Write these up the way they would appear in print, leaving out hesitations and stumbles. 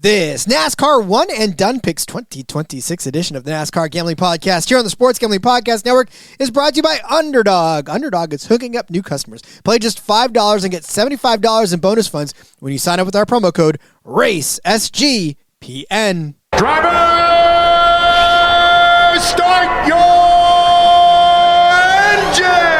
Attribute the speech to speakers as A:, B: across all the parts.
A: This NASCAR One and Done Picks 2026 edition of the NASCAR Gambling Podcast here on the Sports Gambling Podcast Network is brought to you by Underdog. Underdog is hooking up new customers. Play just $5 and get $75 in bonus funds when you sign up with our promo code RACESGPN.
B: Driver, start your engine!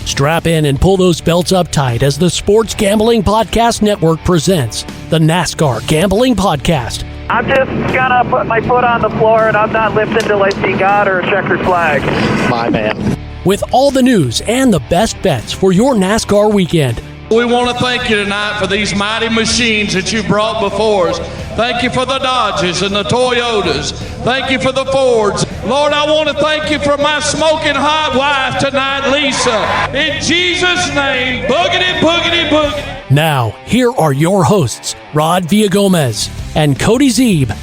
C: Strap in and pull those belts up tight as the Sports Gambling Podcast Network presents the NASCAR Gambling Podcast.
D: I'm just gonna put my foot on the floor and I'm not lifting till I see God or a checkered flag.
E: My man.
C: With all the news and the best bets for your NASCAR weekend.
F: We want to thank you tonight for these mighty machines that you brought before us. Thank you for the Dodges and the Toyotas. Thank you for the Fords. Lord, I want to thank you for my smoking hot wife tonight, Lisa. In Jesus' name, boogity, boogity, boogity.
C: Now, here are your hosts, Rod Villagomez and Cody Zeeb.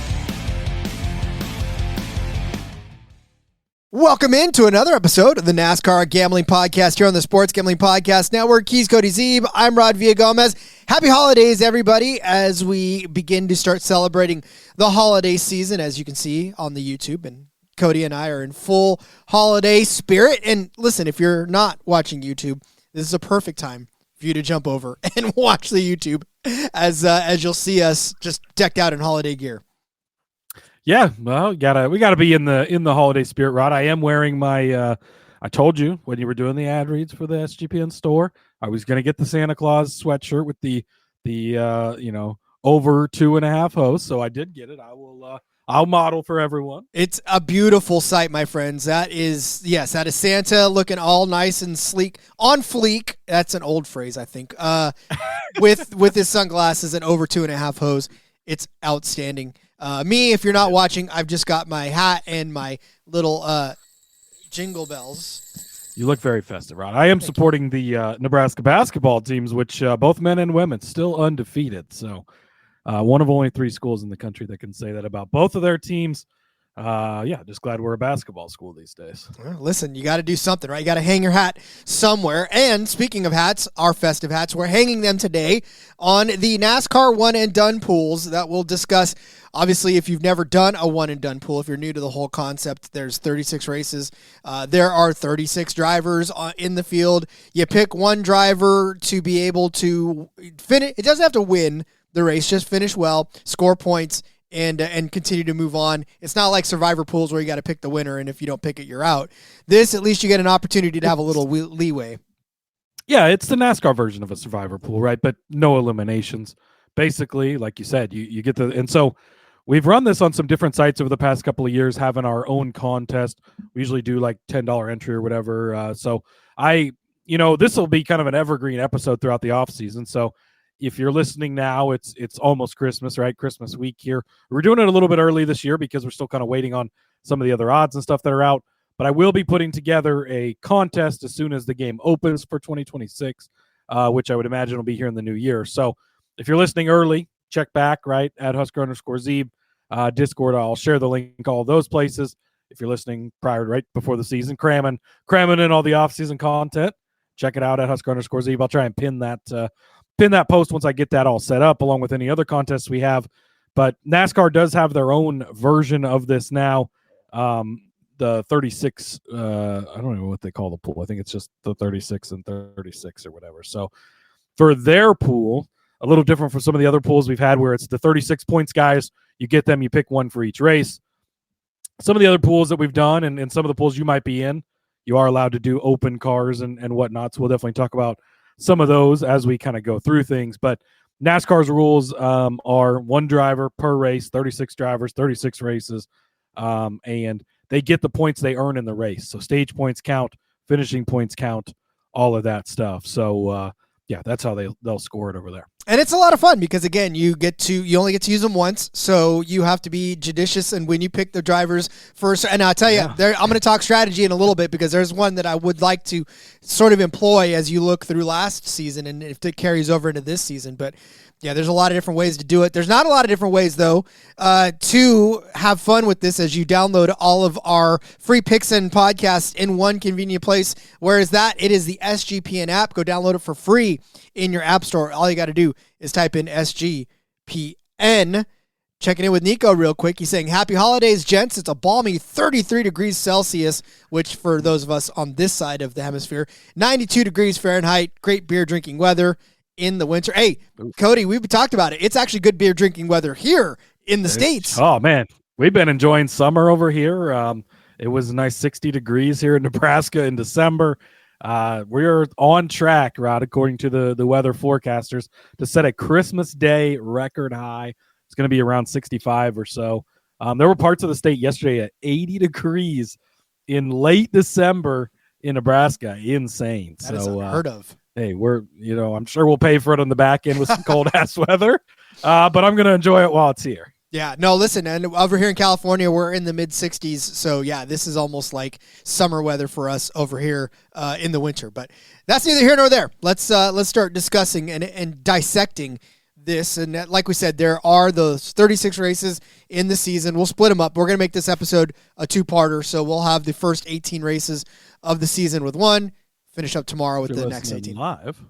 A: Welcome into another episode of the NASCAR Gambling Podcast here on the Sports Gambling Podcast Network. He's Cody Zeeb. I'm Rod Villagomez. Happy holidays, everybody, as we begin to start celebrating the holiday season, as you can see on the YouTube. And Cody and I are in full holiday spirit. And listen, if you're not watching YouTube, this is a perfect time for you to jump over and watch the YouTube as you'll see us just decked out in holiday gear.
G: Yeah, well, we gotta be in the holiday spirit, Rod. I am wearing my. I told you when you were doing the ad reads for the SGPN store, I was gonna get the Santa Claus sweatshirt with the over 2.5 hose. So I did get it. I'll model for everyone. It's
A: a beautiful sight, my friends. That is Santa looking all nice and sleek, on fleek. That's an old phrase, I think. With his sunglasses and over 2.5 hose, it's outstanding. Me, if you're not watching, I've just got my hat and my little jingle bells.
G: You look very festive, Rod. I am supporting the Nebraska basketball teams, which both men and women still undefeated. So one of only 3 schools in the country that can say that about both of their teams. Just glad we're a basketball school these days.
A: Well, listen, you got to do something, right? You got to hang your hat somewhere. And speaking of hats, our festive hats, we're hanging them today on the NASCAR One and Done pools that we'll discuss. Obviously, if you've never done a one and done pool, if you're new to the whole concept, there's 36 races. There are 36 drivers in the field. You pick one driver to be able to finish. It doesn't have to win the race, just finish well, score points, and continue to move on. It's not like Survivor pools where you got to pick the winner, and if you don't pick it, you're out. This, at least you get an opportunity to have a little leeway.
G: Yeah, it's the NASCAR version of a Survivor pool, right? But no eliminations. Basically, like you said, you get the – and so we've run this on some different sites over the past couple of years, having our own contest. We usually do like $10 entry or whatever. So this will be kind of an evergreen episode throughout the off season. So if you're listening now, it's almost Christmas, right? Christmas week here. We're doing it a little bit early this year because we're still kind of waiting on some of the other odds and stuff that are out. But I will be putting together a contest as soon as the game opens for 2026, which I would imagine will be here in the new year. So if you're listening early, check back, right, at Husker_Zeeb, Discord. I'll share the link, all those places. If you're listening prior, right before the season, cramming in all the off-season content, check it out at Husker_Zeeb. I'll try and pin that post once I get that all set up, along with any other contests we have. But NASCAR does have their own version of this now. The 36, I don't know what they call the pool. I think it's just the 36 and 36 or whatever. So for their pool, a little different from some of the other pools we've had where it's the 36 points guys. You get them, you pick one for each race. Some of the other pools that we've done and some of the pools you might be in, you are allowed to do open cars and whatnot. So we'll definitely talk about some of those as we kind of go through things. But NASCAR's rules are one driver per race, 36 drivers, 36 races, and they get the points they earn in the race. So stage points count, finishing points count, all of that stuff. So, that's how they'll score it over there.
A: And it's a lot of fun because, again, you only get to use them once, so you have to be judicious. And when you pick the drivers first, and I'll tell you, I'm going to talk strategy in a little bit because there's one that I would like to sort of employ as you look through last season and if it carries over into this season. But Yeah, there's a lot of different ways to do it. There's not a lot of different ways, though, to have fun with this as you download all of our free picks and podcasts in one convenient place. Whereas it is the SGPN app. Go download it for free in your app store. All you got to do is type in SGPN. Checking in with Nico real quick. He's saying, happy holidays, gents. It's a balmy 33 degrees Celsius, which for those of us on this side of the hemisphere, 92 degrees Fahrenheit. Great beer drinking weather in the winter. Hey, Cody, we've talked about it. It's actually good beer drinking weather here in the States.
G: Oh, man. We've been enjoying summer over here. It was a nice 60 degrees here in Nebraska in December. We're on track, Rod, according to the weather forecasters, to set a Christmas Day record high. It's going to be around 65 or so. There were parts of the state yesterday at 80 degrees in late December in Nebraska. Insane.
A: That is unheard of.
G: Hey, I'm sure we'll pay for it on the back end with some cold ass weather, but I'm going to enjoy it while it's here.
A: Yeah, no, listen, and over here in California, we're in the mid 60s. So yeah, this is almost like summer weather for us over here in the winter, but that's neither here nor there. Let's start discussing and dissecting this. And like we said, there are those 36 races in the season. We'll split them up. We're going to make this episode a two-parter. So we'll have the first 18 races of the season with one, finish up tomorrow with the next 18.
G: Live,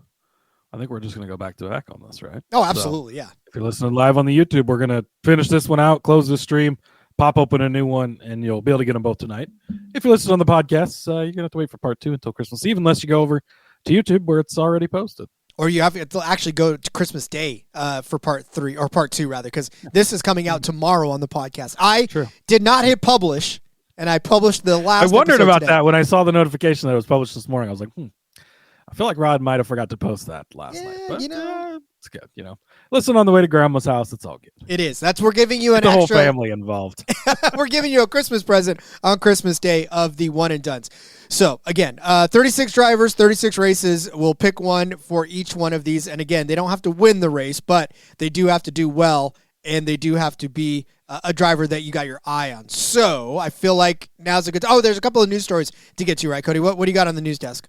G: I think we're just going to go back to back on this, right?
A: Oh, absolutely. Yeah.
G: If you're listening live on the YouTube, we're going to finish this one out, close the stream, pop open a new one, and you'll be able to get them both tonight. If you listen on the podcast, you're going to have to wait for part 2 until Christmas Eve, unless you go over to YouTube where it's already posted.
A: Or you have to actually go to Christmas Day for part 3 or part 2 rather, because this is coming out tomorrow on the podcast. I did not hit publish, and I published the last.
G: I wondered about
A: today.
G: that when I saw the notification that it was published this morning. I was like, I feel like Rod might have forgot to post that last night. But it's good. Listen on the way to Grandma's house. It's all good.
A: It is. We're giving you an
G: the
A: extra.
G: Whole family involved.
A: We're giving you a Christmas present on Christmas Day of the one and dones. So again, 36 drivers, 36 races. We'll pick one for each one of these. And again, they don't have to win the race, but they do have to do well, and they do have to be a driver that you got your eye on. So I feel like now's a good. There's a couple of news stories to get to, right, Cody? What do you got on the news desk?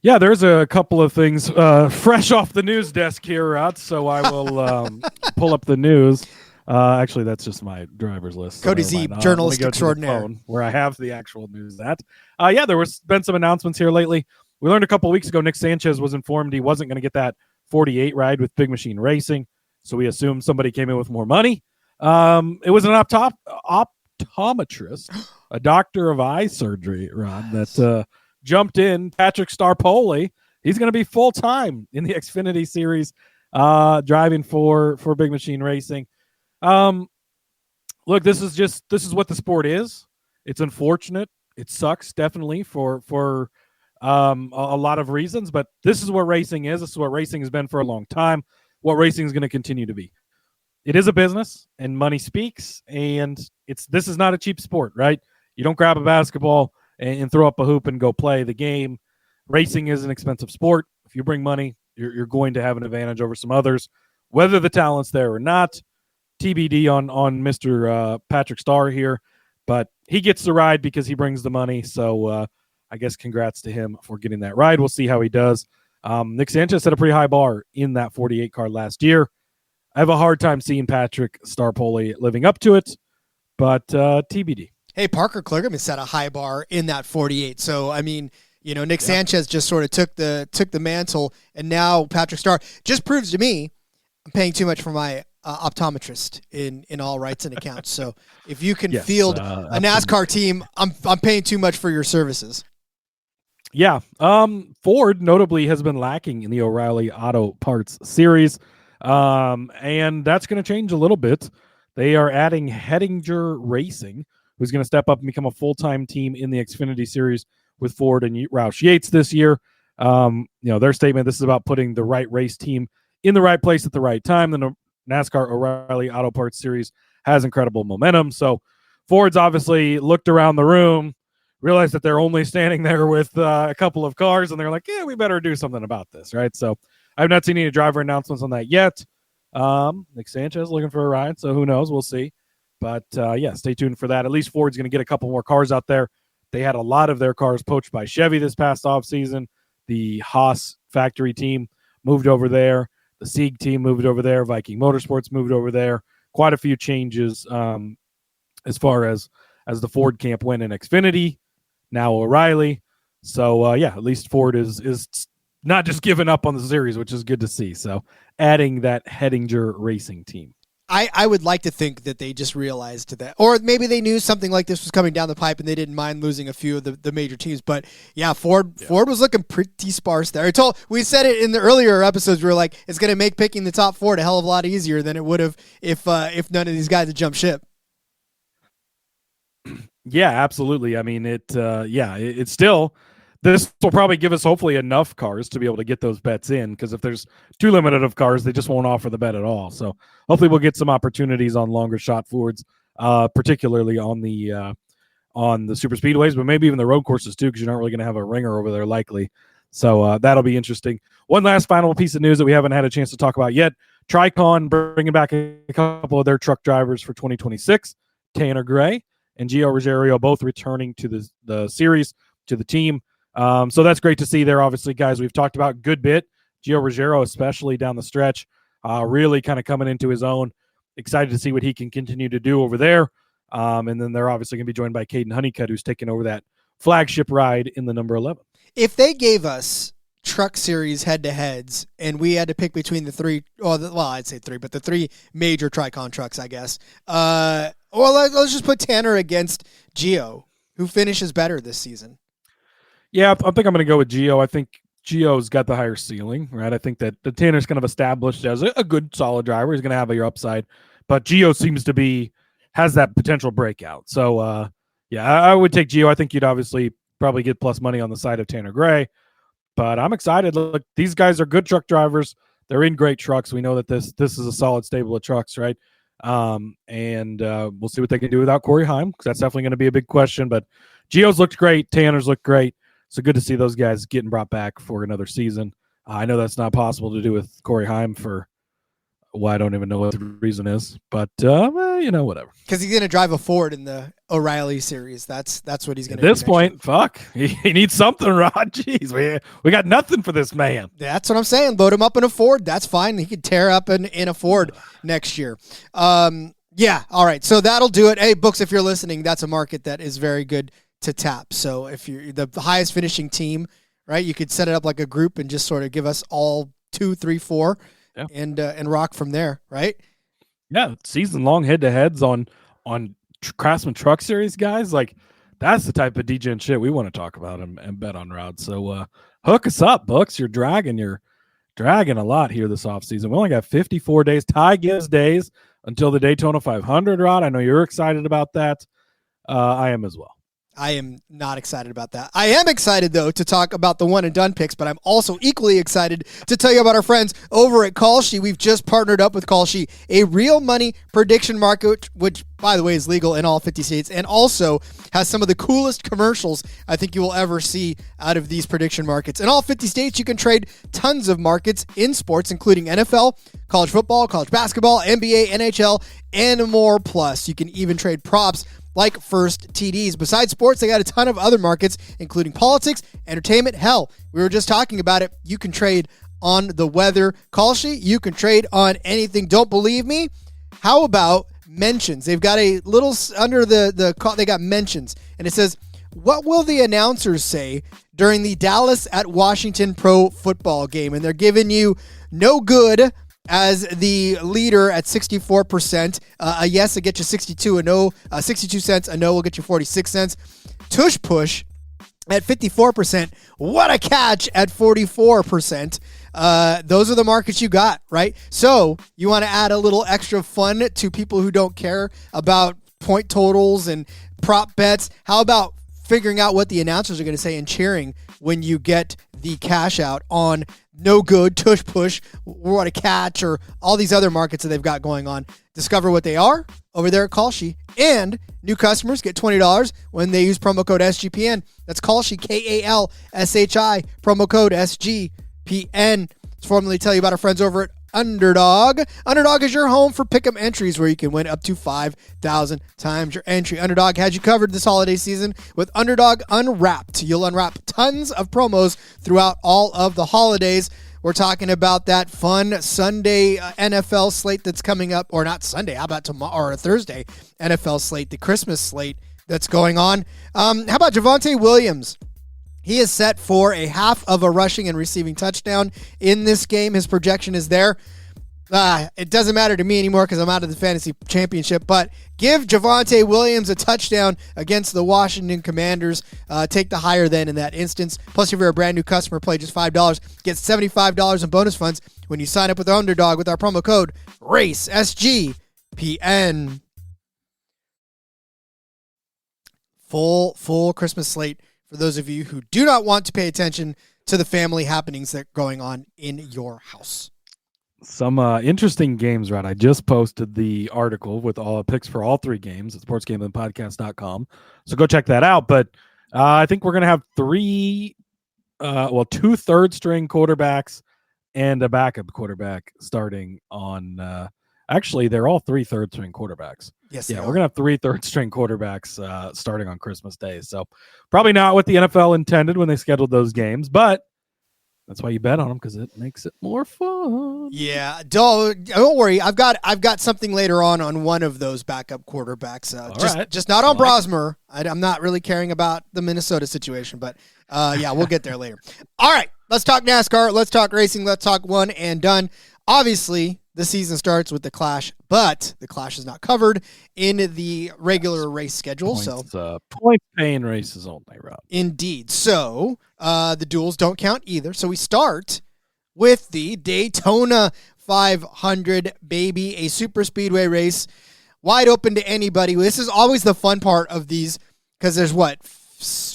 G: Yeah, there's a couple of things fresh off the news desk here, Rod. So I will pull up the news. Actually, that's just my driver's list.
A: Cody Z, journalist extraordinaire.
G: Where I have the actual news at. There was been some announcements here lately. We learned a couple of weeks ago Nick Sanchez was informed he wasn't going to get that 48 ride with Big Machine Racing, so we assumed somebody came in with more money. It was an optometrist, a doctor of eye surgery, Ron, that jumped in. Patrick Starpoli. He's going to be full-time in the Xfinity Series, driving for Big Machine Racing. Look, this is what the sport is. It's unfortunate. It sucks definitely for a lot of reasons, but this is what racing is. This is what racing has been for a long time. What racing is going to continue to be. It is a business, and money speaks, and this is not a cheap sport, right? You don't grab a basketball and throw up a hoop and go play the game. Racing is an expensive sport. If you bring money, you're going to have an advantage over some others, whether the talent's there or not. TBD on Mr. Patrick Starr here, but he gets the ride because he brings the money. So I guess congrats to him for getting that ride. We'll see how he does. Nick Sanchez set a pretty high bar in that 48 car last year. I have a hard time seeing Patrick Starpoli living up to it, but TBD.
A: Hey, Parker Kligerman set a high bar in that 48. So, I mean, Nick Sanchez just sort of took the mantle, and now Patrick Starr just proves to me I'm paying too much for my optometrist in all rights and accounts. So if you can field a NASCAR team, I'm paying too much for your services.
G: Yeah. Ford notably has been lacking in the O'Reilly Auto Parts series. And that's going to change a little bit. They are adding Hettinger Racing, who's going to step up and become a full-time team in the Xfinity Series with Ford and Roush Yates this year. Their statement, this is about putting the right race team in the right place at the right time. The NASCAR O'Reilly Auto Parts Series has incredible momentum. So Ford's obviously looked around the room, realized that they're only standing there with a couple of cars, and they're like, yeah, we better do something about this, right? So I've not seen any driver announcements on that yet. Nick Sanchez looking for a ride, so who knows? We'll see. But, stay tuned for that. At least Ford's going to get a couple more cars out there. They had a lot of their cars poached by Chevy this past offseason. The Haas factory team moved over there. The Sieg team moved over there. Viking Motorsports moved over there. Quite a few changes as far as the Ford camp went in Xfinity, now O'Reilly. So, at least Ford is not just giving up on the series, which is good to see. So adding that Hettinger Racing team.
A: I would like to think that they just realized that, or maybe they knew something like this was coming down the pipe and they didn't mind losing a few of the major teams. But Ford was looking pretty sparse there. We said it in the earlier episodes. We were like, it's going to make picking the top 4 a hell of a lot easier than it would have if none of these guys had jumped ship.
G: Yeah, absolutely. I mean, it's still. This will probably give us hopefully enough cars to be able to get those bets in, because if there's too limited of cars, they just won't offer the bet at all. So hopefully we'll get some opportunities on longer shot Fords, particularly on the super speedways, but maybe even the road courses too, because you're not really going to have a ringer over there likely. So that'll be interesting. One last final piece of news that we haven't had a chance to talk about yet. Tricon bringing back a couple of their truck drivers for 2026. Tanner Gray and Gio Ruggiero both returning to the series, to the team. So that's great to see. They're obviously guys we've talked about a good bit. Gio Ruggiero, especially down the stretch, really kind of coming into his own. Excited to see what he can continue to do over there. And then they're obviously going to be joined by Caden Honeycutt, who's taking over that flagship ride in the number 11. If
A: they gave us truck series head-to-heads and we had to pick between the three, I'd say three, but the three major Tricon trucks, I guess. Let's just put Tanner against Gio, who finishes better this season.
G: Yeah, I think I'm going to go with Gio. I think Gio's got the higher ceiling, right? I think that the Tanner's kind of established as a good, solid driver. He's going to have your upside. But Gio seems to has that potential breakout. So, I would take Gio. I think you'd obviously probably get plus money on the side of Tanner Gray. But I'm excited. Look, these guys are good truck drivers. They're in great trucks. We know that this is a solid stable of trucks, right? And we'll see what they can do without Corey Heim, because that's definitely going to be a big question. But Gio's looked great. Tanner's looked great. So good to see those guys getting brought back for another season. I know that's not possible to do with Corey Heim for, I don't even know what the reason is, but whatever.
A: Because he's going to drive a Ford in the O'Reilly series. That's what he's going to do.
G: At this point, fuck. He needs something, Rod. Jeez, we got nothing for this man.
A: That's what I'm saying. Load him up in a Ford. That's fine. He could tear up in a Ford next year. All right. So that'll do it. Hey, Books, if you're listening, that's a market that is very good to tap. So if you're the highest finishing team, right, you could set it up like a group and just sort of give us all 2, 3, 4 and rock from there, right?
G: Yeah, season long head-to-heads on Craftsman Truck Series guys. Like, that's the type of degen shit we want to talk about and bet on, Rod. So hook us up, Books. You're dragging a lot here this offseason. We only got 54 days. Ty gives days until the Daytona 500, Rod. I know you're excited about that. I am as well.
A: I am not excited about that. I am excited, though, to talk about the one and done picks, but I'm also equally excited to tell you about our friends over at Kalshi. We've just partnered up with Kalshi, a real money prediction market, which, by the way, is legal in all 50 states and also has some of the coolest commercials I think you will ever see out of these prediction markets. In all 50 states, you can trade tons of markets in sports, including NFL, college football, college basketball, NBA, NHL, and more. Plus, you can even trade props like first TDs. Besides sports, they got a ton of other markets, including politics, entertainment. Hell, we were just talking about it. You can trade on the weather. Kalshi, you can trade on anything. Don't believe me? How about mentions? They've got a little under they got mentions, and it says, what will the announcers say during the Dallas at Washington pro football game? And they're giving you no good as the leader at 64%. A yes will get you 62, a no 62 cents, a no will get you 46 cents. Tush push at 54%. What a catch at 44%. Those are the markets you got, right? So you want to add a little extra fun to people who don't care about point totals and prop bets. How about figuring out what the announcers are going to say and cheering when you get the cash out on no good, tush push, what a catch, or all these other markets that they've got going on. Discover what they are over there at Kalshi. And new customers get $20 when they use promo code SGPN. That's Kalshi, Kalshi, promo code SGPN. Let's formally tell you about our friends over at Underdog. Underdog is your home for pick'em entries where you can win up to 5,000 times your entry. Underdog has you covered this holiday season with Underdog Unwrapped. You'll unwrap tons of promos throughout all of the holidays. We're talking about that fun Sunday NFL slate that's coming up, or not Sunday, how about tomorrow or Thursday NFL slate, the Christmas slate that's going on. How about Javonte Williams? He is set for a half of a rushing and receiving touchdown in this game. His projection is there. It doesn't matter to me anymore because I'm out of the fantasy championship, but give Javonte Williams a touchdown against the Washington Commanders. Take the higher then in that instance. Plus, if you're a brand new customer, play just $5. Get $75 in bonus funds when you sign up with Underdog with our promo code RACE, SGPN. Full Christmas slate for those of you who do not want to pay attention to the family happenings that are going on in your house.
G: Some interesting games, Rod. I just posted the article with all picks for all three games at sportsgamblingpodcast.com. So go check that out. But I think we're going to have two third-string quarterbacks and a backup quarterback starting on actually, they're all three third-string quarterbacks.
A: Yes,
G: yeah, we're going to have three third-string quarterbacks starting on Christmas Day. So probably not what the NFL intended when they scheduled those games, but that's why you bet on them, because it makes it more fun.
A: Yeah, don't worry. I've got something later on one of those backup quarterbacks. Just not on Brosmer. I'm not really caring about the Minnesota situation, but yeah, we'll get there later. All right, let's talk NASCAR. Let's talk racing. Let's talk one and done. Obviously, the season starts with the Clash, but the Clash is not covered in the regular race schedule.
G: Point-paying races only, Rob.
A: Indeed. So the duels don't count either. So we start with the Daytona 500, baby, a super speedway race, wide open to anybody. This is always the fun part of these because there's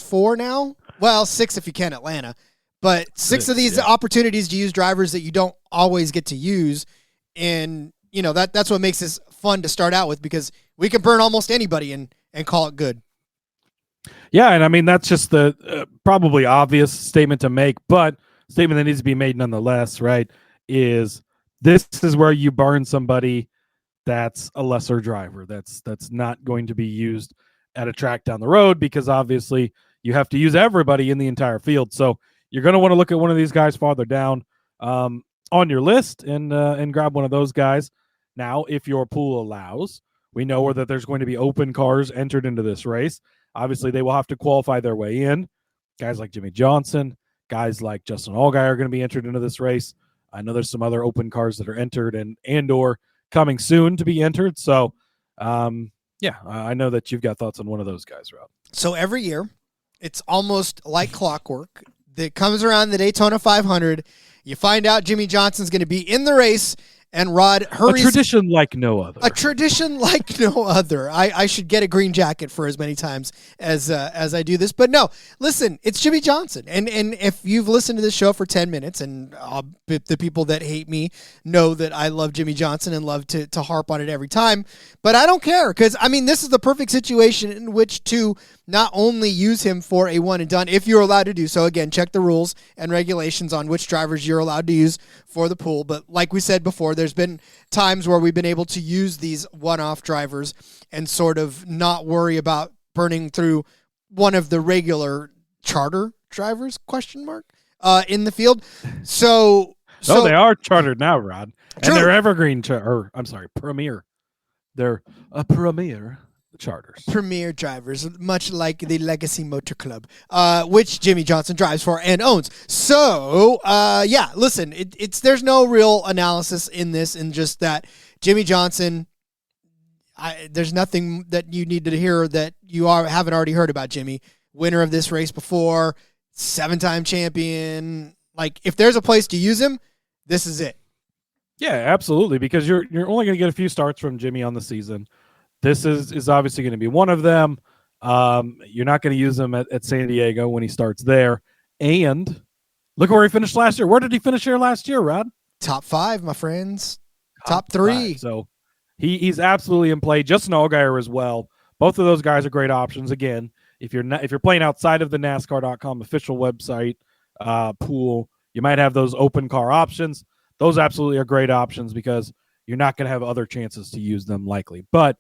A: four now? Well, 6 if you count Atlanta. But 6 of these opportunities to use drivers that you don't always get to use. And, you know, that's what makes this fun to start out with, because we can burn almost anybody and call it good.
G: Yeah, and I mean, that's just the probably obvious statement to make, but statement that needs to be made nonetheless, right, is this is where you burn somebody that's a lesser driver, that's not going to be used at a track down the road, because obviously you have to use everybody in the entire field. So you're going to want to look at one of these guys farther down on your list and grab one of those guys. Now, if your pool allows, we know that there's going to be open cars entered into this race. Obviously, they will have to qualify their way in. Guys like Jimmie Johnson, guys like Justin Allgaier are going to be entered into this race. I know there's some other open cars that are entered and or coming soon to be entered. So, I know that you've got thoughts on one of those guys, Rob.
A: So every year, it's almost like clockwork. That comes around the Daytona 500. You find out Jimmie Johnson's going to be in the race, and Rod hurries.
G: A tradition like no other.
A: A tradition like no other. I should get a green jacket for as many times as I do this. But no, listen, it's Jimmie Johnson. And if you've listened to this show for 10 minutes, and the people that hate me know that I love Jimmie Johnson and love to harp on it every time. But I don't care, because, I mean, this is the perfect situation in which to not only use him for a one and done, if you're allowed to do so. Again, check the rules and regulations on which drivers you're allowed to use for the pool. But like we said before, there's been times where we've been able to use these one-off drivers and sort of not worry about burning through one of the regular charter drivers, in the field. So
G: they are chartered now, Rod. True. And they're evergreen, premier. They're a premier charters.
A: Premier drivers, much like the Legacy Motor Club, which Jimmie Johnson drives for and owns. So, listen, there's no real analysis in this, and just that Jimmie Johnson, there's nothing that you need to hear that you haven't already heard about Jimmie. Winner of this race before, 7-time champion. Like, if there's a place to use him, this is it.
G: Yeah, absolutely, because you're only going to get a few starts from Jimmie on the season. This is obviously going to be one of them. You're not going to use him at San Diego when he starts there. And look where he finished last year. Where did he finish here last year, Rod?
A: Top 5, my friends. Top 3.
G: 5. So he's absolutely in play. Justin Allgaier as well. Both of those guys are great options. Again, if you're playing outside of the NASCAR.com official website pool, you might have those open car options. Those absolutely are great options because you're not going to have other chances to use them likely. But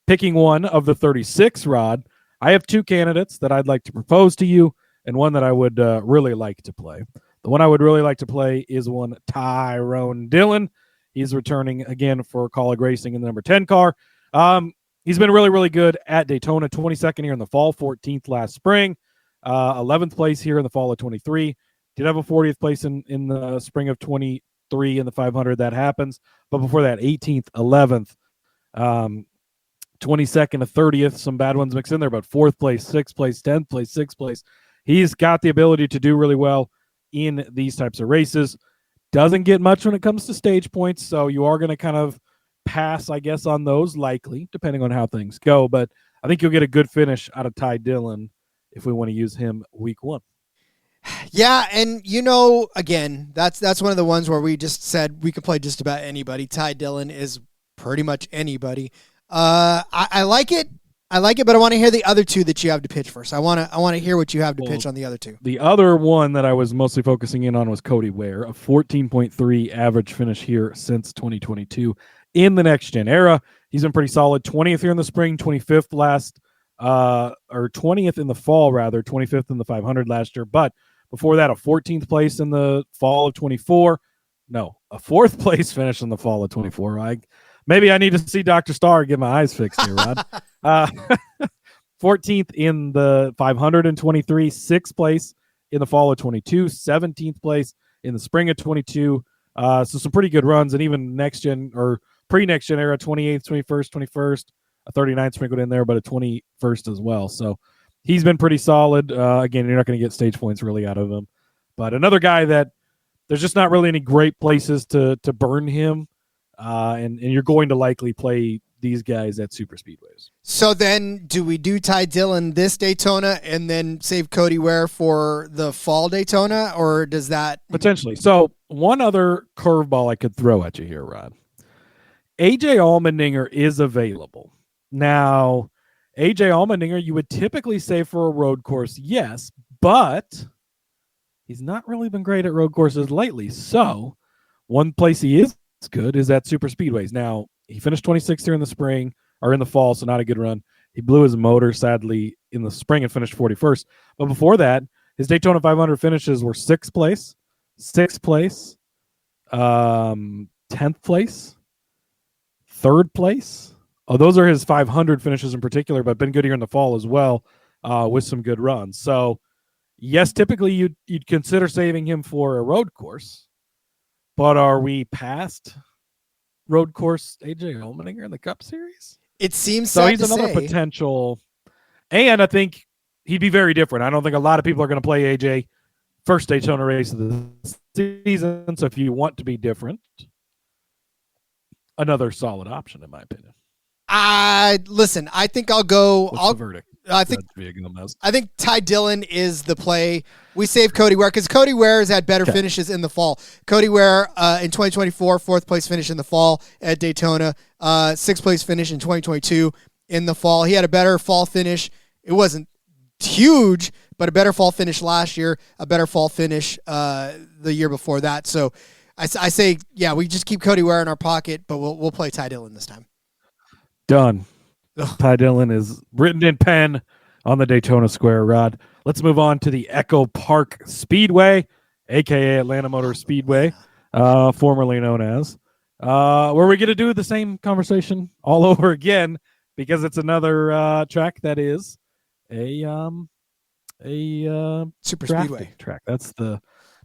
G: picking one of the 36, Rod, I have 2 candidates that I'd like to propose to you and one that I would really like to play. The one I would really like to play is one Tyrone Dillon. He's returning again for Colleague Racing in the number 10 car. He's been really, really good at Daytona. 22nd here in the fall, 14th last spring, 11th place here in the fall of 23. Did have a 40th place in the spring of 23 in the 500. That happens. But before that, 18th, 11th, 22nd to 30th. Some bad ones mixed in there, but 4th place, 6th place, 10th place, 6th place. He's got the ability to do really well in these types of races. Doesn't get much when it comes to stage points, so you are going to kind of pass, I guess, on those likely, depending on how things go. But I think you'll get a good finish out of Ty Dillon if we want to use him week 1.
A: Yeah, and again, that's one of the ones where we just said we could play just about anybody. Ty Dillon is pretty much anybody. I like it. But I want to hear the other two that you have to pitch first. I want to hear what you have to pitch on the other two.
G: The other one that I was mostly focusing in on was Cody Ware, a 14.3 average finish here since 2022 in the next gen era. He's been pretty solid. 20th here in the spring, 25th or 20th in the fall rather, 25th in the 500 last year. But before that, a 14th place in the fall of 24. No, a 4th place finish in the fall of 24. Maybe I need to see Dr. Starr get my eyes fixed here, Rod. 14th in the 523, 6th place in the fall of 22, 17th place in the spring of 22. So some pretty good runs, and even next gen or pre-next gen era, 28th, 21st, 21st, a 39th sprinkled in there, but a 21st as well. So he's been pretty solid. Again, you're not going to get stage points really out of him. But another guy that there's just not really any great places to burn him. And you're going to likely play these guys at super speedways.
A: So then do we do Ty Dillon this Daytona and then save Cody Ware for the fall Daytona, or does that
G: potentially? So one other curveball I could throw at you here, Rod. AJ Allmendinger is available. Now, AJ Allmendinger, you would typically say for a road course, yes, but he's not really been great at road courses lately. So one place he is good is at super speedways. Now, he finished 26th here in the spring or in the fall, so not a good run. He blew his motor, sadly, in the spring and finished 41st. But before that, his Daytona 500 finishes were 6th place, 6th place, 10th place, 3rd place. Oh, those are his 500 finishes in particular, but been good here in the fall as well with some good runs. So, yes, typically you'd consider saving him for a road course, but are we past road course AJ Allmendinger in the Cup Series?
A: It seems
G: so.
A: Sad
G: He's
A: to
G: another
A: say.
G: potential, and I think he'd be very different. I don't think a lot of people are going to play AJ first Daytona race of the season. So if you want to be different, another solid option, in my opinion.
A: Listen, I think I'll go.
G: What's the verdict?
A: I think Ty Dillon is the play. We save Cody Ware because Cody Ware has had better finishes in the fall. Cody Ware in 2024, 4th place finish in the fall at Daytona, 6th place finish in 2022 in the fall. He had a better fall finish. It wasn't huge, but a better fall finish last year, a better fall finish the year before that. So I say, yeah, we just keep Cody Ware in our pocket, but we'll play Ty Dillon this time.
G: Done. Ty Dillon is written in pen on the Daytona Square, Rod. Let's move on to the Echo Park Speedway, a.k.a. Atlanta Motor Speedway, formerly known as, where we're going to do the same conversation all over again because it's another track that is a
A: super
G: speedway track. That's the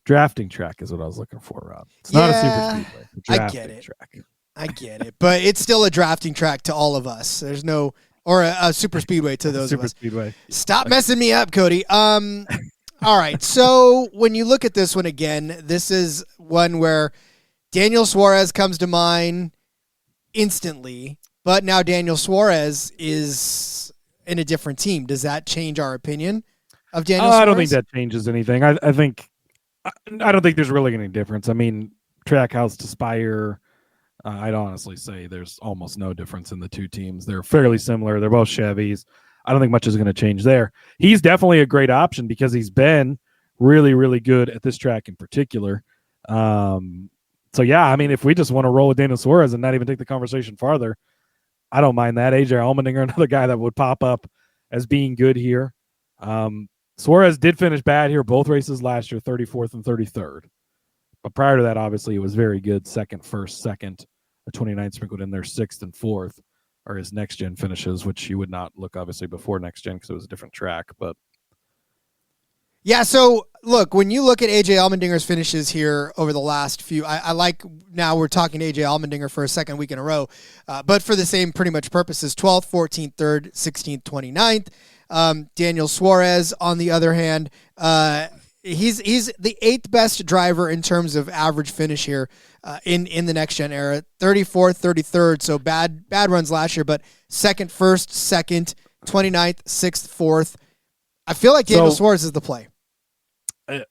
G: drafting track is what I was looking for, Rod. It's not a super speedway. It's a drafting
A: I get it.
G: track.
A: I get it, but it's still a drafting track to all of us. There's no, or a super speedway to those of us.
G: Speedway.
A: Stop messing me up, Cody. All right. So when you look at this one again, this is one where Daniel Suarez comes to mind instantly, but now Daniel Suarez is in a different team. Does that change our opinion of Daniel Suarez?
G: I don't think that changes anything. I don't think there's really any difference. I mean, Trackhouse to Spire, I'd honestly say there's almost no difference in the two teams. They're fairly similar. They're both Chevys. I don't think much is going to change there. He's definitely a great option because he's been really, really good at this track in particular. So, yeah, I mean, if we just want to roll with Daniel Suarez and not even take the conversation farther, I don't mind that. AJ Allmendinger, another guy that would pop up as being good here. Suarez did finish bad here both races last year, 34th and 33rd. But prior to that, obviously, it was very good. Second, first, second. The 29th sprinkled in there, 6th and 4th are his next-gen finishes, which you would not look, obviously, before next-gen because it was a different track. But
A: yeah, so look, when you look at AJ Allmendinger's finishes here over the last few, I like now we're talking AJ Allmendinger for a second week in a row, but for the same pretty much purposes, 12th, 14th, 3rd, 16th, 29th. Daniel Suarez, on the other hand, he's the 8th best driver in terms of average finish here in the next gen era. 34th, 33rd, so bad runs last year, but 2nd, 1st, 2nd, 29th, 6th, 4th. I feel like Daniel Suarez is the play.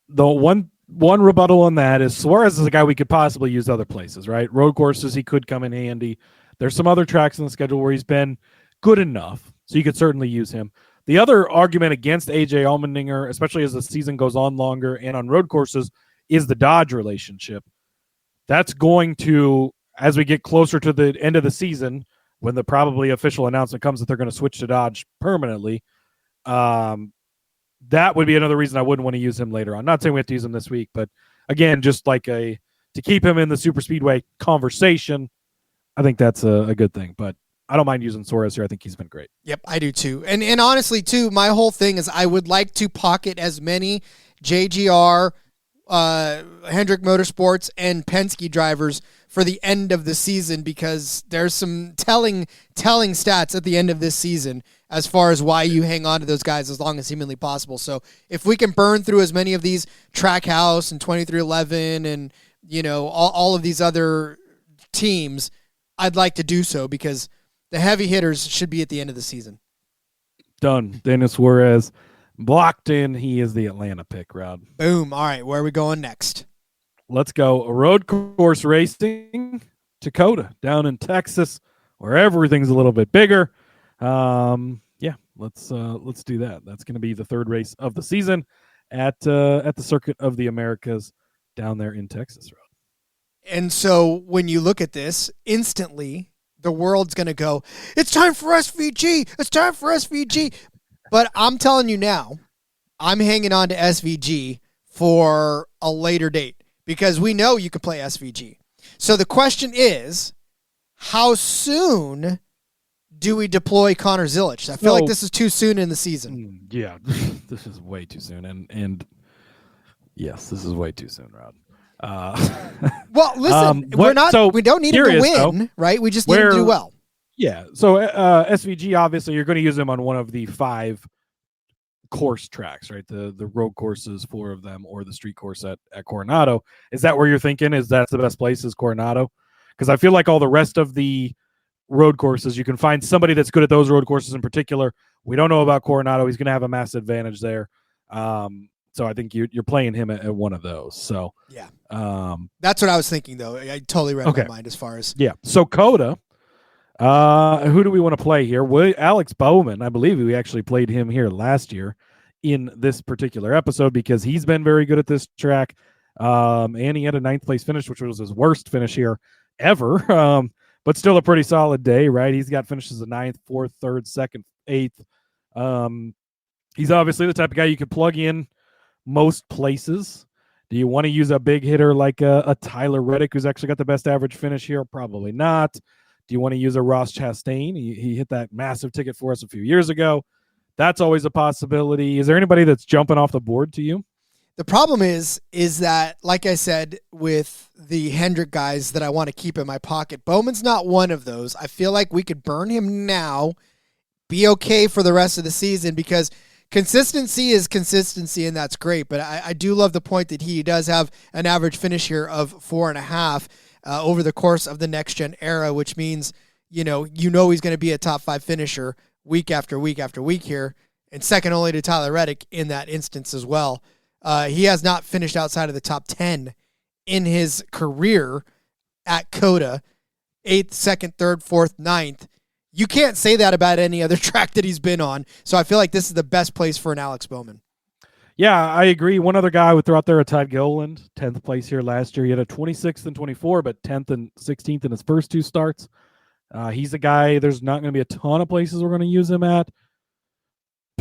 G: The one rebuttal on that is Suarez is a guy we could possibly use other places, right? Road courses, he could come in handy. There's some other tracks in the schedule where he's been good enough, so you could certainly use him. The other argument against AJ Allmendinger, especially as the season goes on longer and on road courses, is the Dodge relationship. That's going to, as we get closer to the end of the season, when the probably official announcement comes that they're going to switch to Dodge permanently, that would be another reason I wouldn't want to use him later on. Not saying we have to use him this week, but again, just like to keep him in the super speedway conversation, I think that's a good thing. But I don't mind using Suarez here. I think he's been great.
A: Yep, I do too. And honestly too, my whole thing is I would like to pocket as many JGR, Hendrick Motorsports, and Penske drivers for the end of the season, because there's some telling stats at the end of this season as far as why you hang on to those guys as long as humanly possible. So if we can burn through as many of these Trackhouse and 2311 and, you know, all of these other teams, I'd like to do so, because the heavy hitters should be at the end of the season.
G: Done. Daniel Suarez blocked in. He is the Atlanta pick, Rod.
A: Boom. All right, where are we going next?
G: Let's go road course racing to COTA down in Texas, where everything's a little bit bigger. Yeah, let's do that. That's going to be the third race of the season at the Circuit of the Americas down there in Texas, Rod.
A: And so when you look at this, instantly the world's going to go, it's time for SVG. It's time for SVG. But I'm telling you now, I'm hanging on to SVG for a later date, because we know you can play SVG. So the question is, how soon do we deploy Connor Zilisch? I feel like this is too soon in the season.
G: Yeah, this is way too soon. And yes, this is way too soon, Rod.
A: Well, listen, we don't need him to win, right? We just need him to do well.
G: Yeah. So SVG, obviously, you're going to use him on one of the 5 course tracks, right? The road courses, 4 of them, or the street course at Coronado. Is that where you're thinking? Is that's the best place is Coronado? Because I feel like all the rest of the road courses, you can find somebody that's good at those road courses in particular. We don't know about Coronado. He's going to have a massive advantage there. So I think you're playing him at one of those. So
A: yeah, that's what I was thinking, though. I totally read my mind as far as
G: So COTA. Who do we want to play here? Alex Bowman, I believe we actually played him here last year in this particular episode, because he's been very good at this track. And he had a 9th place finish, which was his worst finish here ever. But still a pretty solid day, right? He's got finishes of 9th, 4th, 3rd, 2nd, 8th. He's obviously the type of guy you could plug in most places. Do you want to use a big hitter like a Tyler Reddick, who's actually got the best average finish here? Probably not. Do you want to use a Ross Chastain? He hit that massive ticket for us a few years ago. That's always a possibility. Is there anybody that's jumping off the board to you?
A: The problem is that, like I said, with the Hendrick guys that I want to keep in my pocket, Bowman's not one of those. I feel like we could burn him now, be okay for the rest of the season, because consistency is consistency, and that's great. But I do love the point that he does have an average finish here of 4.5 over the course of the next-gen era, which means, you know he's going to be a top 5 finisher week after week after week here, and second only to Tyler Reddick in that instance as well. He has not finished outside of the top 10 in his career at COTA, 8th, 2nd, 3rd, 4th, 9th. You can't say that about any other track that he's been on. So I feel like this is the best place for an Alex Bowman.
G: Yeah, I agree. One other guy I would throw out there, a Todd Gilliland, 10th place here last year. He had a 26th and 24, but 10th and 16th in his first 2 starts. He's a guy, there's not going to be a ton of places we're going to use him at.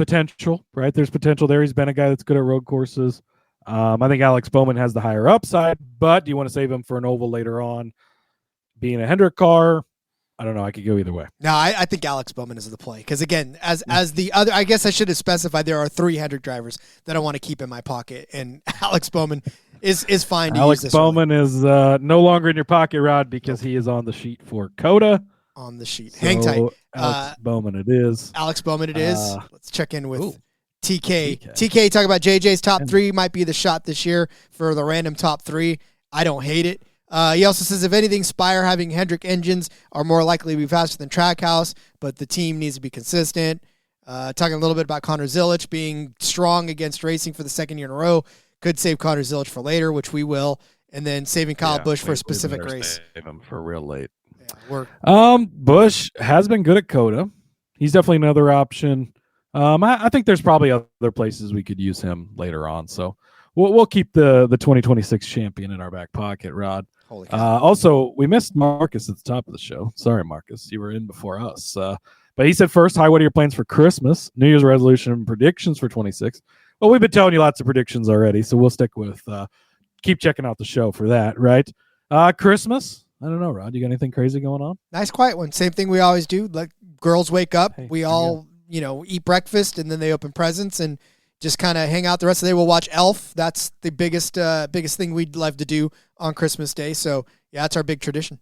G: potential, right? There's potential there. He's been a guy that's good at road courses. I think Alex Bowman has the higher upside, but do you want to save him for an oval later on? Being a Hendrick car, I don't know. I could go either way.
A: No, I think Alex Bowman is the play. Because, again, as the other, I guess I should have specified there are 3 Hendrick drivers that I want to keep in my pocket, and Alex Bowman is fine to
G: Alex
A: use this
G: Bowman is no longer in your pocket, Rod, because he is on the sheet for COTA.
A: on the sheet.
G: So
A: Hang tight.
G: Alex Bowman it is.
A: Alex Bowman it is. Let's check in with
G: ooh.
A: TK. TK, talk about JJ's top 3 might be the shot this year for the random top 3. I don't hate it. He also says, if anything, Spire having Hendrick engines are more likely to be faster than Trackhouse, but the team needs to be consistent. Talking a little bit about Connor Zilisch being strong against racing for the second year in a row. Could save Connor Zilisch for later, which we will. And then saving Kyle Busch for a specific race.
G: Save him for real late.
A: Yeah,
G: Busch has been good at COTA. He's definitely another option. I think there's probably other places we could use him later on. So we'll keep the 2026 champion in our back pocket, Rod.
A: Holy cow.
G: Also, we missed Marcus at the top of the show. Sorry, Marcus. You were in before us. But he said first, hi, what are your plans for Christmas? New Year's resolution and predictions for 26. Well, we've been telling you lots of predictions already, so we'll stick with keep checking out the show for that, right? Christmas, I don't know, Rod. You got anything crazy going on?
A: Nice quiet one. Same thing we always do. Like, girls wake up,
G: Hey,
A: we all, eat breakfast, and then they open presents and just kind of hang out the rest of the day. We'll watch Elf. That's the biggest thing we'd love to do on Christmas Day. So, yeah, that's our big tradition.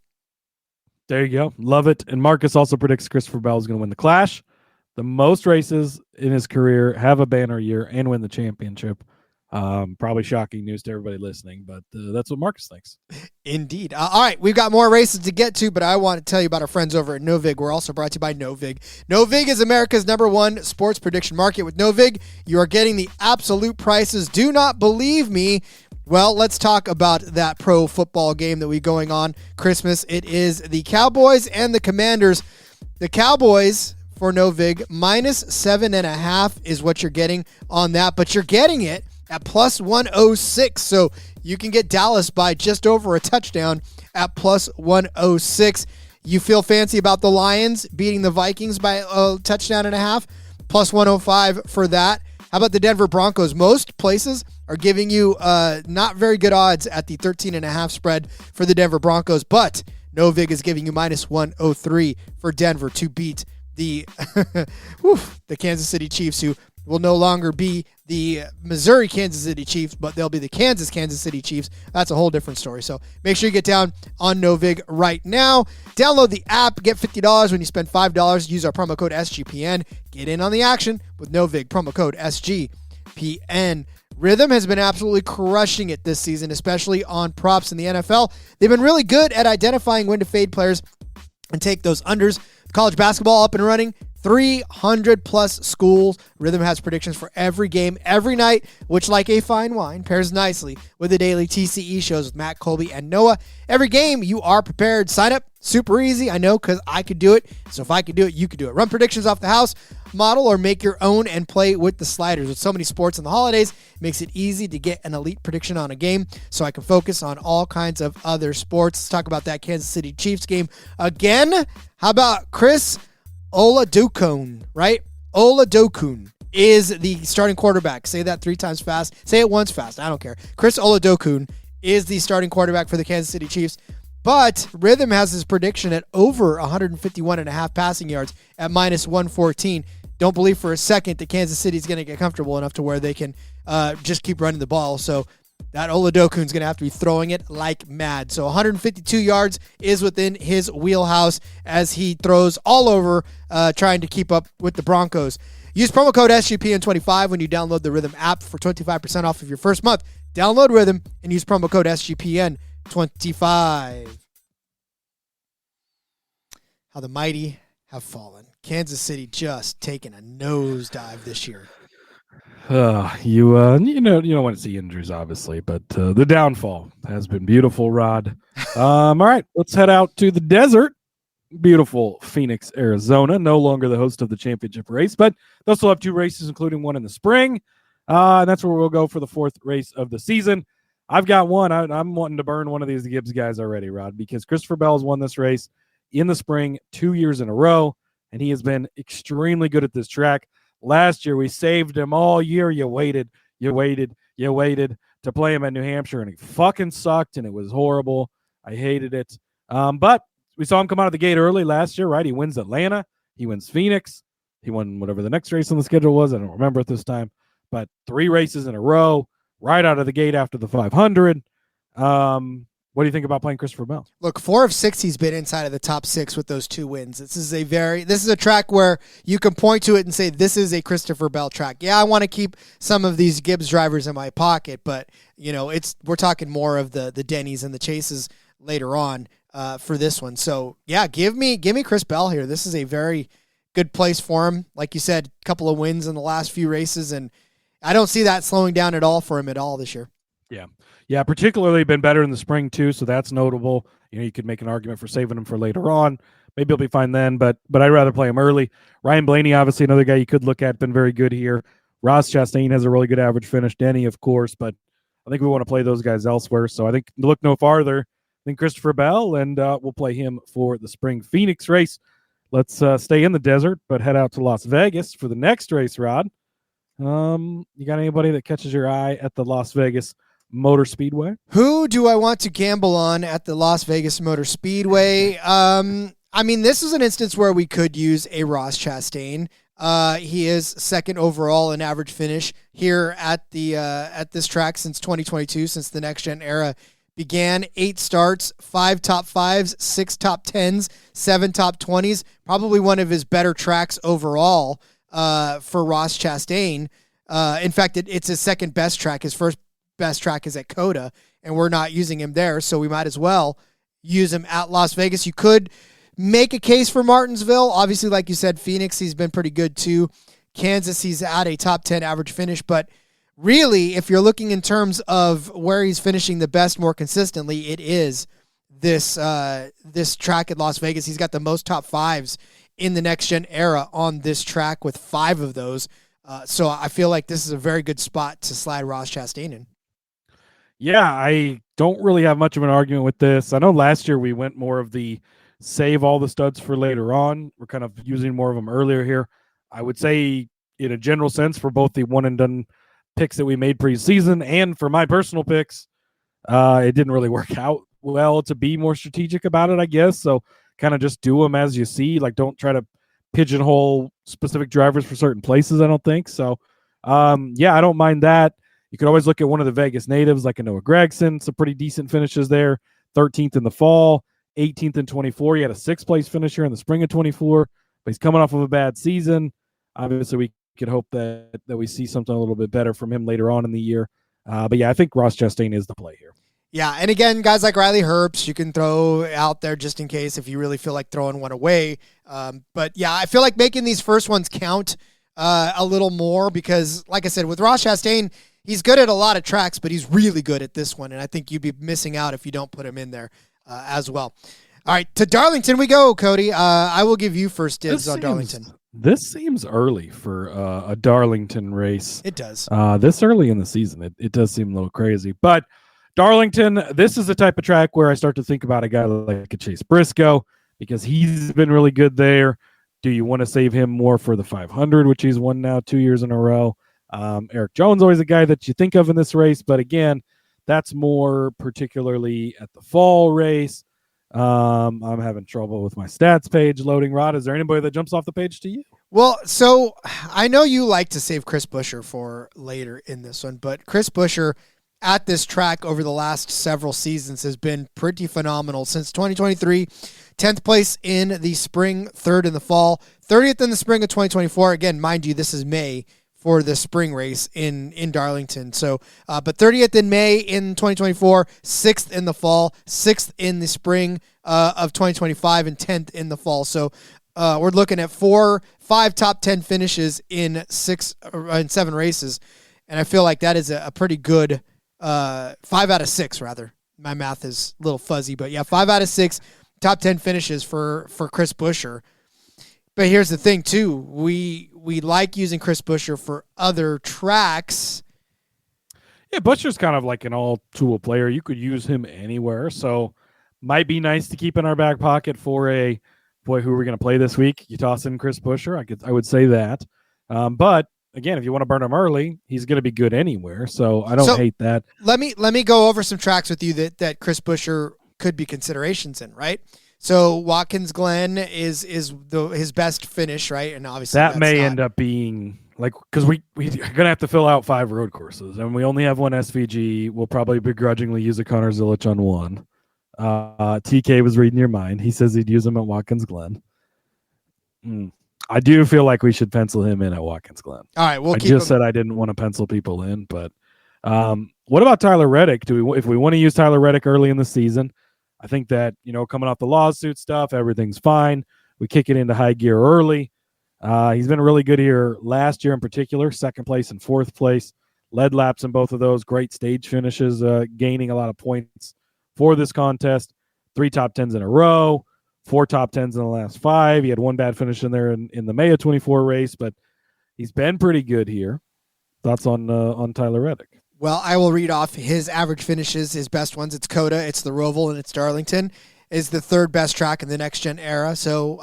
G: There you go. Love it. And Marcus also predicts Christopher Bell is going to win the Clash, the most races in his career, have a banner year, and win the championship. Probably shocking news to everybody listening, but that's what Marcus thinks.
A: Indeed. All right, we've got more races to get to, but I want to tell you about our friends over at Novig. We're also brought to you by Novig. Novig is America's #1 sports prediction market. With Novig, you are getting the absolute prices. Do not believe me? Well, let's talk about that pro football game that we're going on Christmas. It is the Cowboys and the Commanders. The Cowboys for Novig, -7.5 is what you're getting on that, but you're getting it at +106. So you can get Dallas by just over a touchdown at +106. You feel fancy about the Lions beating the Vikings by a touchdown and a half, +105 for that. How about the Denver Broncos? Most places are giving you not very good odds at the 13.5 spread for the Denver Broncos, but Novig is giving you -103 for Denver to beat the the Kansas City Chiefs, who will no longer be the Missouri Kansas City Chiefs, but they'll be the Kansas City Chiefs. That's a whole different story. So make sure you get down on Novig right now. Download the app. Get $50 when you spend $5. Use our promo code SGPN. Get in on the action with Novig. Promo code SGPN. Rhythm has been absolutely crushing it this season, especially on props in the NFL. They've been really good at identifying when to fade players and take those unders. College basketball up and running. 300+ schools. Rhythm has predictions for every game, every night, which, like a fine wine, pairs nicely with the daily TCE shows with Matt, Colby, and Noah. Every game, you are prepared. Sign up. Super easy. I know, because I could do it. So if I could do it, you could do it. Run predictions off the house model or make your own and play with the sliders. With so many sports in the holidays, it makes it easy to get an elite prediction on a game so I can focus on all kinds of other sports. Let's talk about that Kansas City Chiefs game again. How about Chris Oladokun, right? Oladokun is the starting quarterback. Say that 3 times fast. Say it once fast. I don't care. Chris Oladokun is the starting quarterback for the Kansas City Chiefs. But Rhythm has his prediction at over 151.5 passing yards at -114. Don't believe for a second that Kansas City is going to get comfortable enough to where they can just keep running the ball. So that Oladokun's going to have to be throwing it like mad. So 152 yards is within his wheelhouse as he throws all over trying to keep up with the Broncos. Use promo code SGPN25 when you download the Rhythm app for 25% off of your first month. Download Rhythm and use promo code SGPN25. How the mighty have fallen. Kansas City just taking a nosedive this year.
G: You don't want to see injuries, obviously, but the downfall has been beautiful, Rod. All right, let's head out to the desert. Beautiful Phoenix, Arizona. No longer the host of the championship race, but they'll still have 2 races, including one in the spring. And that's where we'll go for the 4th race of the season. I've got one. I'm wanting to burn one of these Gibbs guys already, Rod, because Christopher Bell's won this race in the spring 2 years in a row, and he has been extremely good at this track. Last year, we saved him all year. You waited to play him at New Hampshire, and he fucking sucked, and it was horrible. I hated it. But we saw him come out of the gate early last year, right? He wins Atlanta. He wins Phoenix. He won whatever the next race on the schedule was. I don't remember at this time. But 3 races in a row, right out of the gate after the 500. What do you think about playing Christopher Bell?
A: Look, 4 of 6 he's been inside of the top 6 with those 2 wins. This is a track where you can point to it and say this is a Christopher Bell track. Yeah, I want to keep some of these Gibbs drivers in my pocket, but we're talking more of the Denny's and the Chases later on for this one. So yeah, give me Chris Bell here. This is a very good place for him. Like you said, a couple of wins in the last few races, and I don't see that slowing down at all for him at all this year.
G: Yeah, particularly been better in the spring too, so that's notable. You could make an argument for saving him for later on. Maybe he'll be fine then, but I'd rather play him early. Ryan Blaney, obviously another guy you could look at, been very good here. Ross Chastain has a really good average finish. Denny, of course, but I think we want to play those guys elsewhere. So I think look no farther than Christopher Bell, and we'll play him for the spring Phoenix race. Let's stay in the desert, but head out to Las Vegas for the next race, Rod. You got anybody that catches your eye at the Las Vegas Motor Speedway?
A: Who do I want to gamble on at the Las Vegas Motor Speedway? This is an instance where we could use a Ross Chastain. He is second overall in average finish here at this track since 2022, since the next gen era began. 8 starts, 5 top 5s, 6 top 10s, 7 top 20s. Probably one of his better tracks overall for Ross Chastain. In fact, it's his second best track. His first best track is at COTA, and we're not using him there, so we might as well use him at Las Vegas. You could make a case for Martinsville. Obviously, like you said, Phoenix, he's been pretty good too. Kansas, he's at a top 10 average finish, but really, if you're looking in terms of where he's finishing the best more consistently, it is this track at Las Vegas. He's got the most top 5s in the next gen era on this track with 5 of those. So I feel like this is a very good spot to slide Ross Chastain in.
G: Yeah, I don't really have much of an argument with this. I know last year we went more of the save all the studs for later on. We're kind of using more of them earlier here. I would say in a general sense for both the one and done picks that we made preseason and for my personal picks, it didn't really work out well to be more strategic about it, I guess. So kind of just do them as you see. Like, don't try to pigeonhole specific drivers for certain places, I don't think. So, yeah, I don't mind that. You could always look at one of the Vegas natives like a Noah Gragson. Some pretty decent finishes there. 13th in the fall, 18th in 24. He had a 6th place finisher in the spring of 24, but he's coming off of a bad season. Obviously, we could hope that we see something a little bit better from him later on in the year. But yeah, I think Ross Chastain is the play here.
A: Yeah, and again, guys like Riley Herbst, you can throw out there just in case if you really feel like throwing one away. But yeah, I feel like making these first ones count a little more because, like I said, with Ross Chastain, he's good at a lot of tracks, but he's really good at this one, and I think you'd be missing out if you don't put him in there as well. All right, to Darlington we go, Cody. I will give you first dibs on Darlington.
G: This seems early for a Darlington race.
A: It does.
G: This early in the season, it does seem a little crazy. But Darlington, this is the type of track where I start to think about a guy like a Chase Briscoe because he's been really good there. Do you want to save him more for the 500, which he's won now 2 years in a row? Eric Jones, always a guy that you think of in this race, but again, that's more particularly at the fall race. I'm having trouble with my stats page loading. Rod, is there anybody that jumps off the page to you?
A: Well, so I know you like to save Chris Buescher for later in this one, but Chris Buescher at this track over the last several seasons has been pretty phenomenal. Since 2023, 10th place in the spring, 3rd in the fall, 30th in the spring of 2024. Again, mind you, this is May for the spring race in Darlington. So, but 30th in May in 2024, 6th in the fall, 6th in the spring of 2025, and 10th in the fall. So we're looking at 5 top 10 finishes in 7 races. And I feel like that is a pretty good 5 out of 6, rather. My math is a little fuzzy, but yeah, 5 out of 6 top 10 finishes for Chris Buescher. But here's the thing, too. We like using Chris Buescher for other tracks.
G: Yeah, Buescher's kind of like an all-tool player. You could use him anywhere, so might be nice to keep in our back pocket for who are we going to play this week? You toss in Chris Buescher. I would say that. But again, if you want to burn him early, he's going to be good anywhere. So I don't hate that.
A: Let me go over some tracks with you that Chris Buescher could be considerations in, right? So Watkins Glen is his best finish, right? And obviously
G: that may end up being like, because we're gonna have to fill out 5 road courses, and we only have 1 SVG. We'll probably begrudgingly use a Connor Zilisch on 1. TK was reading your mind. He says he'd use him at Watkins Glen. I do feel like we should pencil him in at Watkins Glen.
A: All right,
G: I just said I didn't want to pencil people in, but what about Tyler Reddick? If we want to use Tyler Reddick early in the season? I think that, coming off the lawsuit stuff, everything's fine. We kick it into high gear early. He's been really good here last year in particular, 2nd place and 4th place. Led laps in both of those. Great stage finishes, gaining a lot of points for this contest. 3 top 10s in a row, 4 top 10s in the last 5. He had 1 bad finish in there in the May of 24 race, but he's been pretty good here. Thoughts on Tyler Reddick?
A: Well, I will read off his average finishes, his best ones. It's COTA, it's the Roval, and it's Darlington. Is the 3rd best track in the next-gen era. So,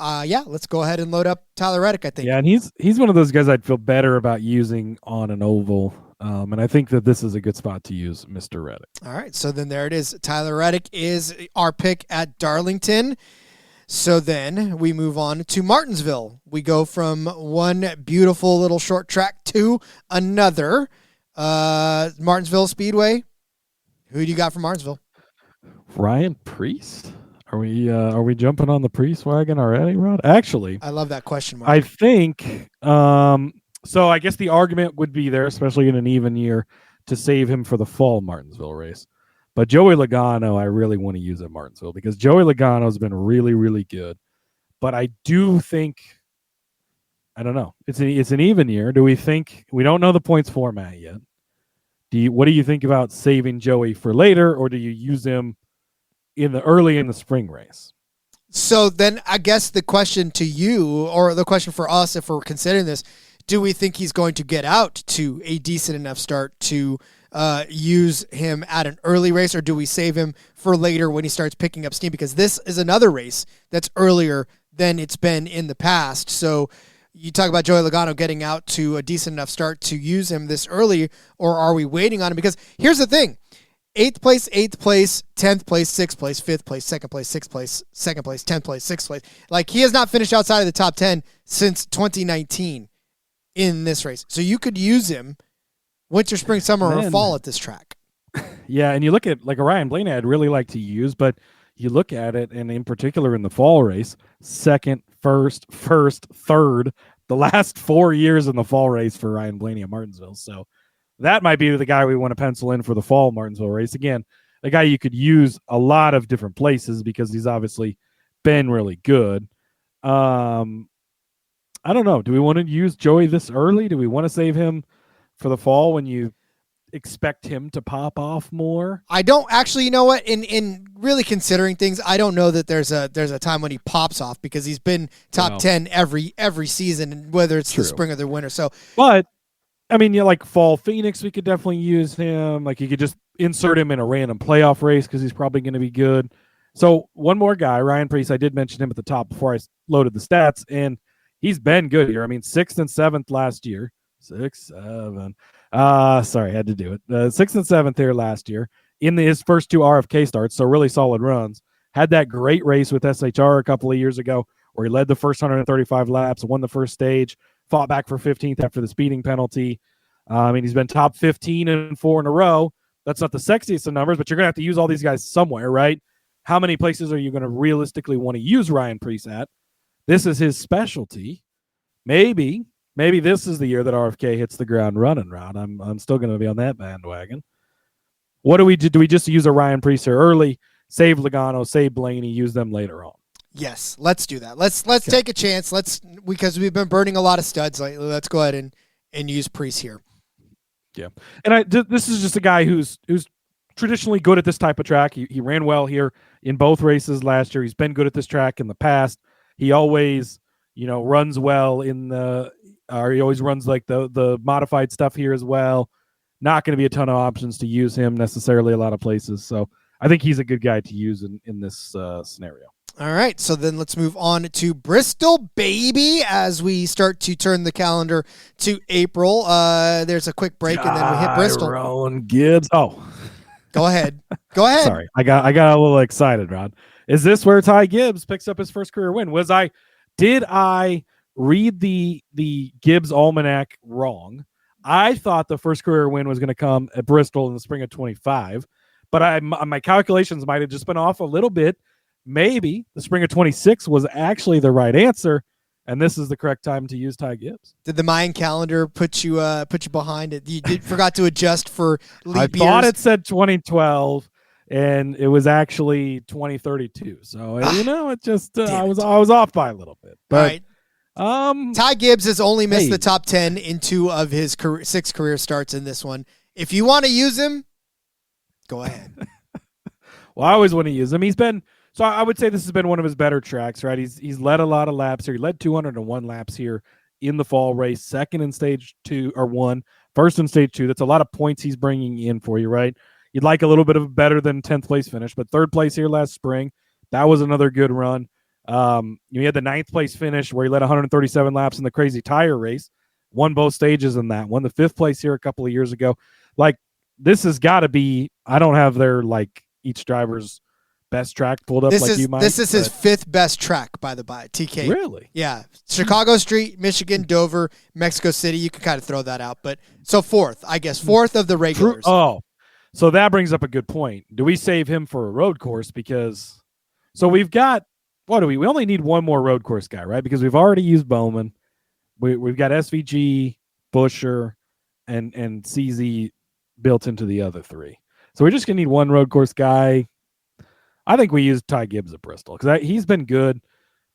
A: let's go ahead and load up Tyler Reddick, I think.
G: Yeah, and he's one of those guys I'd feel better about using on an oval. And I think that this is a good spot to use Mr. Reddick.
A: All right, so then there it is. Tyler Reddick is our pick at Darlington. So then we move on to Martinsville. We go from one beautiful little short track to another. Martinsville Speedway. Who do you got from Martinsville?
G: Ryan Preece? Are we jumping on the Preece wagon already, Rod? Actually,
A: I love that question mark.
G: I think so I guess the argument would be there, especially in an even year, to save him for the fall Martinsville race. But Joey Logano, I really want to use at Martinsville because Joey Logano has been really, really good. But I do think, I don't know, it's an even year. Do we think, we don't know the points format yet. What do you think about saving Joey for later, or do you use him early in the spring race?
A: So then I guess the question to you, or the question for us, if we're considering this, do we think he's going to get out to a decent enough start to use him at an early race, or do we save him for later when he starts picking up steam? Because this is another race that's earlier than it's been in the past. So you talk about Joey Logano getting out to a decent enough start to use him this early, or are we waiting on him? Because here's the thing. 8th place, 8th place, 10th place, 6th place, 5th place, 2nd place, 6th place, 2nd place, 10th place, 6th place. Like, he has not finished outside of the top 10 since 2019 in this race. So you could use him winter, spring, summer, or fall at this track.
G: Yeah, and you look at, like, a Ryan Blaney I'd really like to use, but you look at it, and in particular in the fall race, 2nd, 1st, 3rd, the last 4 years in the fall race for Ryan Blaney at Martinsville. So that might be the guy we want to pencil in for the fall Martinsville race. Again, a guy you could use a lot of different places because he's obviously been really good. I don't know. Do we want to use Joey this early? Do we want to save him for the fall when you expect him to pop off more?
A: I don't actually, you know what, in really considering things, I don't know that there's a time when he pops off because he's been top 10 every season, whether it's the spring or the winter. So,
G: but I mean, like fall Phoenix, we could definitely use him. Like, you could just insert him in a random playoff race because he's probably going to be good. So one more guy, Ryan Preece, I did mention him at the top before I loaded the stats, and he's been good here. I mean, 6th and 7th last year. 6, 7. Sorry, I had to do it. 6th and 7th here last year in his first 2 RFK starts, so really solid runs. Had that great race with SHR a couple of years ago where he led the first 135 laps, won the first stage, fought back for 15th after the speeding penalty. I mean, he's been top 15 and 4 in a row. That's not the sexiest of numbers, but you're going to have to use all these guys somewhere, right? How many places are you going to realistically want to use Ryan Preece at? This is his specialty. Maybe this is the year that RFK hits the ground running, Rod. I'm still going to be on that bandwagon. What do we do? Do we just use a Ryan Preece here early, save Logano, save Blaney, use them later on?
A: Yes, let's do that. Let's take a chance. Because we've been burning a lot of studs lately. Let's go ahead and use Preece here.
G: Yeah, and this is just a guy who's traditionally good at this type of track. He ran well here in both races last year. He's been good at this track in the past. He always, runs well he always runs like the modified stuff here as well. Not going to be a ton of options to use him necessarily a lot of places. So I think he's a good guy to use in this scenario.
A: All right, so then let's move on to Bristol, baby, as we start to turn the calendar to April. There's a quick break, and then we hit Bristol.
G: Tyrone Gibbs. Oh,
A: Go ahead. Go ahead.
G: sorry. I got a little excited, Rod. Is this where Ty Gibbs picks up his first career win? Did I read the Gibbs Almanac wrong? I thought the first career win was going to come at Bristol in the spring of 25, but my calculations might have just been off a little bit. Maybe the spring of 26 was actually the right answer, and this is the correct time to use Ty Gibbs.
A: Did the Mayan calendar put you behind it? You forgot to adjust for leap
G: I thought
A: years?
G: it said 2012, and it was actually 2032. So it just I was off by a little bit. But
A: all right. Ty Gibbs has only missed
G: Hey.
A: the top 10 in 2 of his 6 career starts in this one. If you want to use him, go ahead.
G: Well, I always want to use him. So I would say this has been one of his better tracks, right? He's led a lot of laps here. He led 201 laps here in the fall race, second in stage 2 or 1, first in stage 2. That's a lot of points he's bringing in for you, right? You'd like a little bit of better than 10th place finish, but 3rd place here last spring. That was another good run. You had the 9th place finish where he led 137 laps in the crazy tire race, won both stages in that one. The 5th place here a couple of years ago. Like, this has got to be, I don't have their each driver's best track pulled up you might.
A: This is his 5th best track, by the by, TK.
G: Really?
A: Yeah. Chicago Street, Michigan, Dover, Mexico City. You can kind of throw that out. But so 4th, I guess. 4th of the regulars.
G: Oh, so that brings up a good point. Do we save him for a road course? Because, so we've got, we only need one more road course guy, right? Because we've already used Bowman. We've got SVG, Busher, and CZ built into the other 3. So we're just going to need one road course guy. I think we use Ty Gibbs at Bristol because he's been good.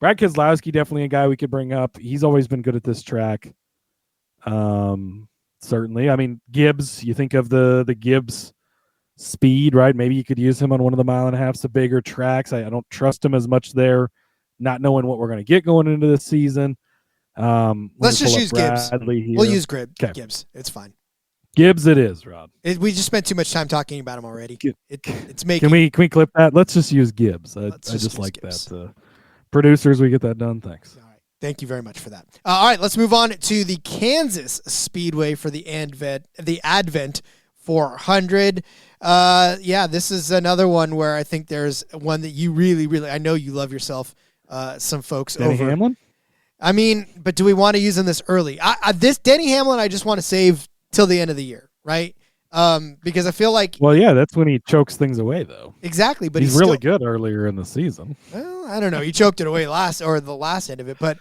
G: Brad Keselowski, definitely a guy we could bring up. He's always been good at this track. Certainly. I mean, Gibbs, you think of the Gibbs speed, right? Maybe you could use him on one of the 1.5 miles, the bigger tracks. I don't trust him as much there, not knowing what we're going to get going into this season.
A: Let's just use Gibbs. We'll use Gibbs. It's fine.
G: Gibbs it is, Rob.
A: We just spent too much time talking about him already. It's making.
G: Can we clip that? Let's just use Gibbs. I just like
A: Gibbs.
G: that. Producers, we get that done. Thanks.
A: All right. Thank you very much for that. All right, let's move on to the Kansas Speedway for the Advent 400. This is another one where I think there's one that you really, really, I know you love yourself. Some folks
G: Denny
A: over.
G: Hamlin?
A: I mean, but do we want to use him this early? This Denny Hamlin, I just want to save till the end of the year, right? Because I feel like...
G: Well, yeah, that's when he chokes things away, though.
A: Exactly, but
G: he's really good earlier in the season.
A: Well, I don't know. He choked it away the last end of it, but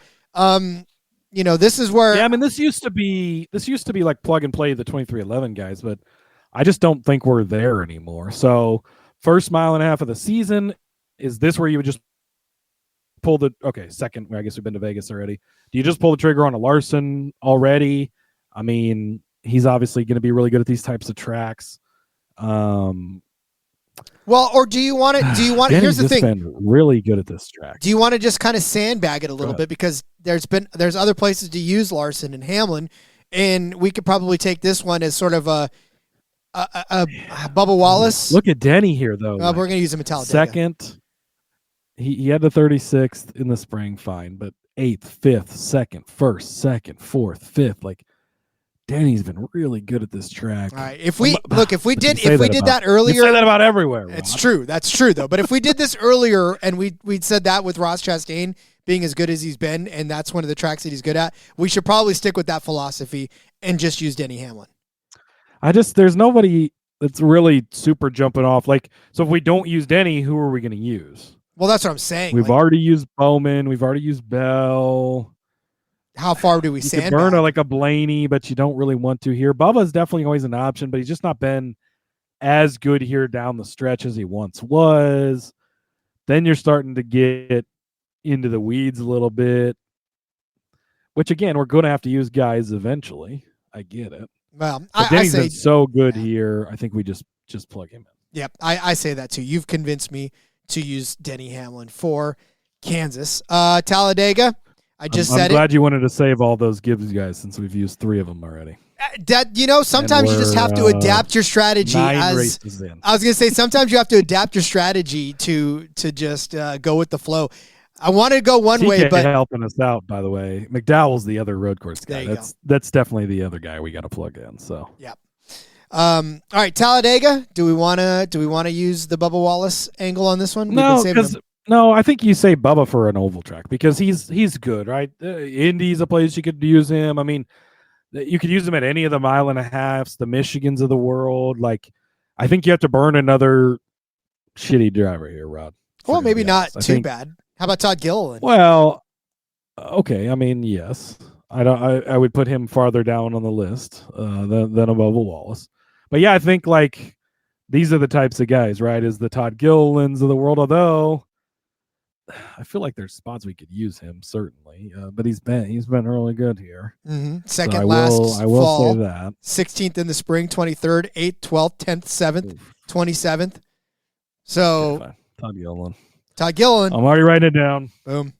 A: this is where...
G: Yeah, I mean, this used to be like plug and play the 2311 guys, but I just don't think we're there anymore. So, first 1.5 miles of the season, is this where you would just pull second, I guess we've been to Vegas already. Do you just pull the trigger on a Larson already? I mean, he's obviously going to be really good at these types of tracks.
A: Or do you want to? Here's the thing.
G: Been really good at this track.
A: Do you want to just kind of sandbag it a little bit because there's other places to use Larson and Hamlin, and we could probably take this one as sort of a Bubba Wallace.
G: Look at Denny here, though.
A: We're going to use him at Talladega.
G: Second, he had the 36th in the spring, fine, but 8th, 5th, 2nd, 1st, 2nd, 4th, 5th, like. Danny's been really good at this track.
A: All right. If we did that earlier,
G: you say that about everywhere. Rob.
A: It's true. That's true though. But if we did this earlier and we'd said that with Ross Chastain being as good as he's been, and that's one of the tracks that he's good at, we should probably stick with that philosophy and just use Denny Hamlin.
G: There's nobody that's really super jumping off. So if we don't use Denny, who are we going to use?
A: Well, that's what I'm saying.
G: We've already used Bowman. We've already used Bell.
A: How far do we
G: you
A: sandbag?
G: could burn a Blaney, but you don't really want to here. Bubba's definitely always an option, but he's just not been as good here down the stretch as he once was. Then you're starting to get into the weeds a little bit, which again, we're going to have to use guys eventually. I get it.
A: Well,
G: Denny's been so good here. I think we just plug him in.
A: Yep, I say that too. You've convinced me to use Denny Hamlin for Kansas. Talladega. I'm glad
G: you wanted to save all those Gibbs guys since we've used 3 of them already.
A: Sometimes you just have to adapt your strategy.
G: 9 races in.
A: I was going to say, sometimes you have to adapt your strategy to just go with the flow. I wanted to go one way, but
G: helping us out, by the way. McDowell's the other road course guy. That's definitely the other guy we got to plug in. So
A: yeah. All right, Talladega. Do we want to use the Bubba Wallace angle on this one?
G: No, I think you say Bubba for an oval track because he's good, right? Indy's a place you could use him. I mean, you could use him at any of the 1.5 miles, the Michigans of the world. Like, I think you have to burn another shitty driver here, Rod.
A: Well, maybe not too bad. How about Todd Gilliland?
G: Well, okay. I mean, yes. I would put him farther down on the list than above Wallace. But yeah, I think like these are the types of guys, right? Is the Todd Gillilands of the world, although I feel like there's spots we could use him certainly, but he's been really good here.
A: Mm-hmm. Second last, I will fall,
G: say that
A: 16th in the spring, 23rd, 8th, 12th, 10th, 7th, 27th. So Todd Gilliland.
G: I'm already writing it down.
A: Boom.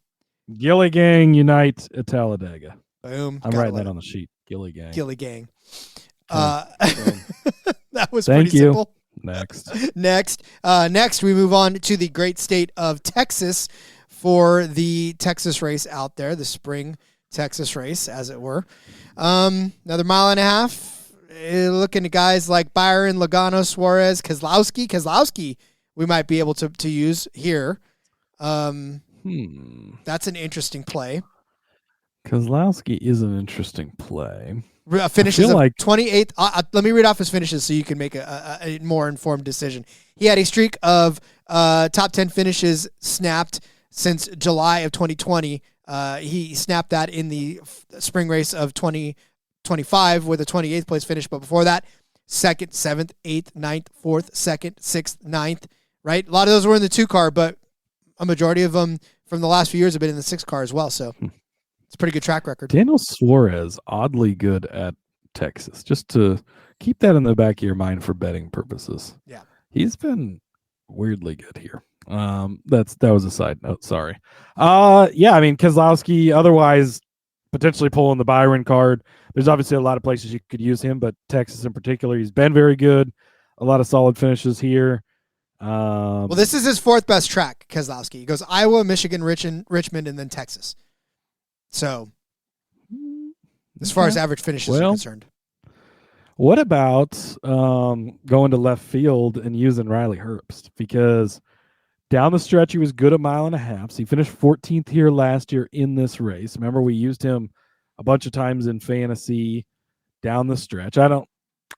G: Gilly Gang unite at Talladega.
A: Boom.
G: I'm writing that on the sheet. Gilly Gang.
A: Gilly Gang.
G: Okay.
A: That was pretty simple.
G: Next.
A: Next, we move on to the great state of Texas for the Texas race out there, the spring Texas race, as it were. Another 1.5 miles. Looking at guys like Byron, Logano, Suarez, Keselowski, we might be able to use here. That's an interesting play.
G: Keselowski is an interesting play.
A: Finishes like 28th. Let me read off his finishes so you can make a more informed decision. He had a streak of top 10 finishes snapped since July of 2020. He snapped that in the spring race of 2025 with a 28th place finish. But before that, 2nd, 7th, 8th, 9th, 4th, 2nd, 6th, 9th. Right? A lot of those were in the 2 car, but a majority of them from the last few years have been in the 6 car as well. So it's a pretty good track record.
G: Daniel Suarez, oddly good at Texas. Just to keep that in the back of your mind for betting purposes.
A: Yeah.
G: He's been weirdly good here. That was a side note. Sorry. Yeah, I mean, Keselowski, otherwise potentially pulling the Byron card. There's obviously a lot of places you could use him, but Texas in particular, he's been very good. A lot of solid finishes here.
A: Well, this is his 4th best track, Keselowski. He goes Iowa, Michigan, Richmond, and then Texas. So, as far as average finishes are concerned.
G: What about going to left field and using Riley Herbst? Because down the stretch, he was good at 1.5 miles. He finished 14th here last year in this race. Remember, we used him a bunch of times in fantasy down the stretch. I don't